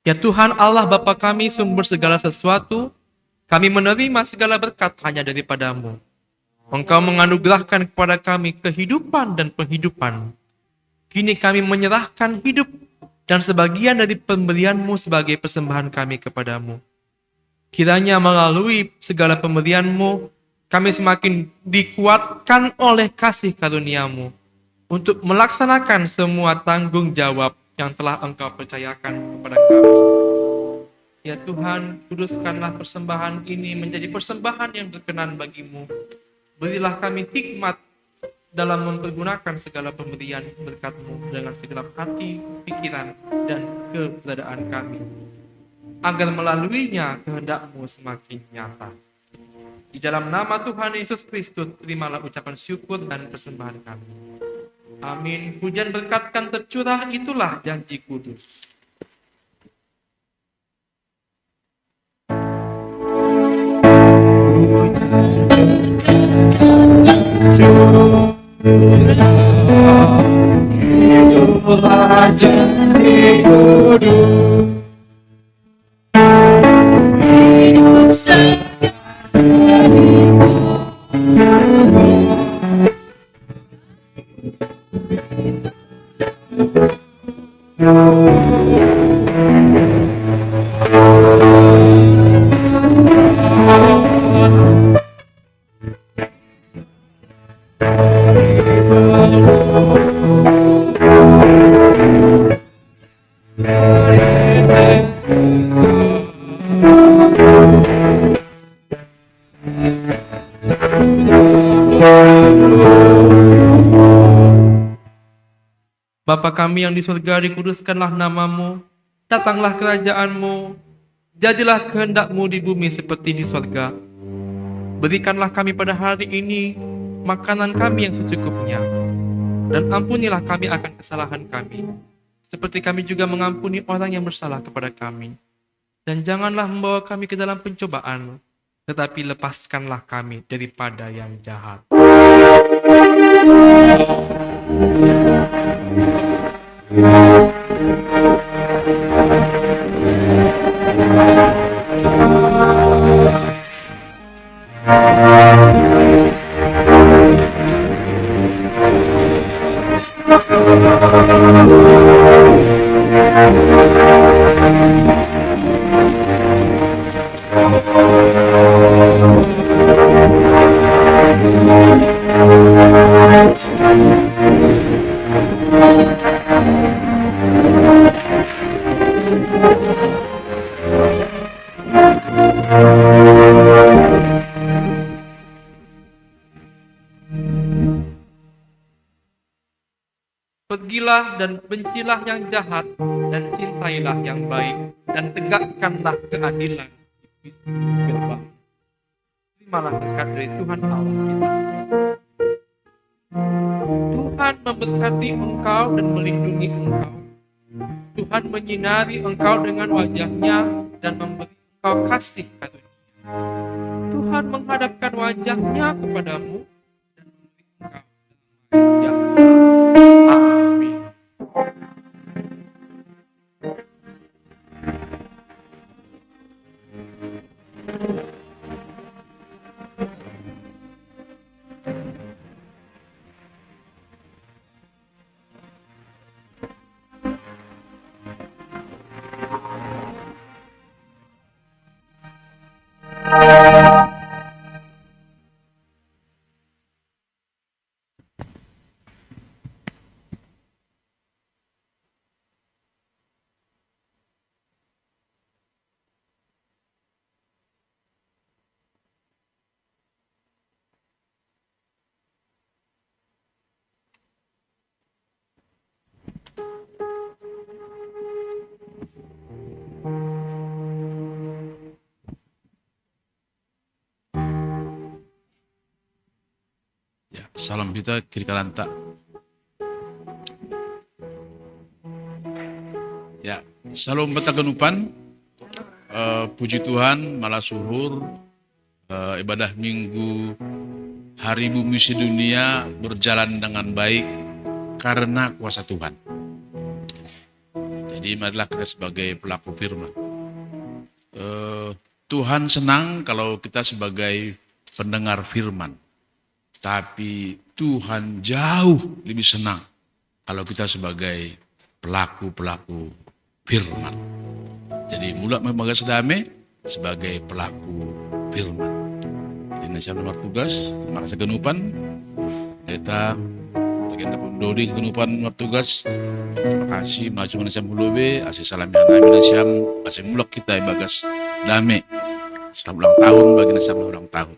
Ya Tuhan Allah Bapa kami, sumber segala sesuatu, kami menerima segala berkat hanya daripada-Mu. Engkau menganugerahkan kepada kami kehidupan dan penghidupan. Kini kami menyerahkan hidup dan sebagian dari pemberian-Mu sebagai persembahan kami kepada-Mu. Kiranya melalui segala pemberian-Mu, kami semakin dikuatkan oleh kasih karunia-Mu untuk melaksanakan semua tanggung jawab yang telah Engkau percayakan kepada kami. Ya Tuhan, kuduskanlah persembahan ini menjadi persembahan yang berkenan bagi-Mu. Berilah kami hikmat dalam mempergunakan segala pemberian berkat-Mu dengan segenap hati, pikiran, dan keberadaan kami, agar melaluinya kehendak-Mu semakin nyata. Di dalam nama Tuhan Yesus Kristus, terimalah ucapan syukur dan persembahan kami. Amin. Hujan berkat kan tercurah, itulah janji kudus. Itulah janji kudus. Hidup Bapa kami yang di surga, dikuduskanlah nama-Mu, datanglah kerajaan-Mu, jadilah kehendak-Mu di bumi seperti di surga. Berikanlah kami pada hari ini makanan kami yang secukupnya, dan ampunilah kami akan kesalahan kami, seperti kami juga mengampuni orang yang bersalah kepada kami. Dan janganlah membawa kami ke dalam pencobaan, tetapi lepaskanlah kami daripada yang jahat. Pergilah dan bencilah yang jahat, dan cintailah yang baik, dan tegakkanlah keadilan di gerbang. Terimalah berkat dari Tuhan Allah kita. Tuhan memberkati engkau dan melindungi engkau. Tuhan menyinari engkau dengan wajah-Nya dan memberi engkau kasih karunia. Tuhan menghadapkan wajah-Nya kepadamu dan memberi engkau damai sejahtera. Amin. Salam kita kiri kalanta. Ya, salam betaganupan. Puji Tuhan, malah suhur ibadah minggu hari bumi sedunia berjalan dengan baik karena kuasa Tuhan. Jadi marilah kita sebagai pelaku firman. Tuhan senang kalau kita sebagai pendengar firman. Tapi Tuhan jauh lebih senang kalau kita sebagai pelaku-pelaku firman. Jadi mulai memakai sedame sebagai pelaku firman. Jadi nasihat nomor tugas, terima kasih kenupan. Kita bagian dodi kenupan nomor tugas. Terima kasih maju nasihat hulube, asih salam yang kami nasihat, asih mulak kita bagas dame. Selamat ulang tahun bagi nasihat ulang tahun.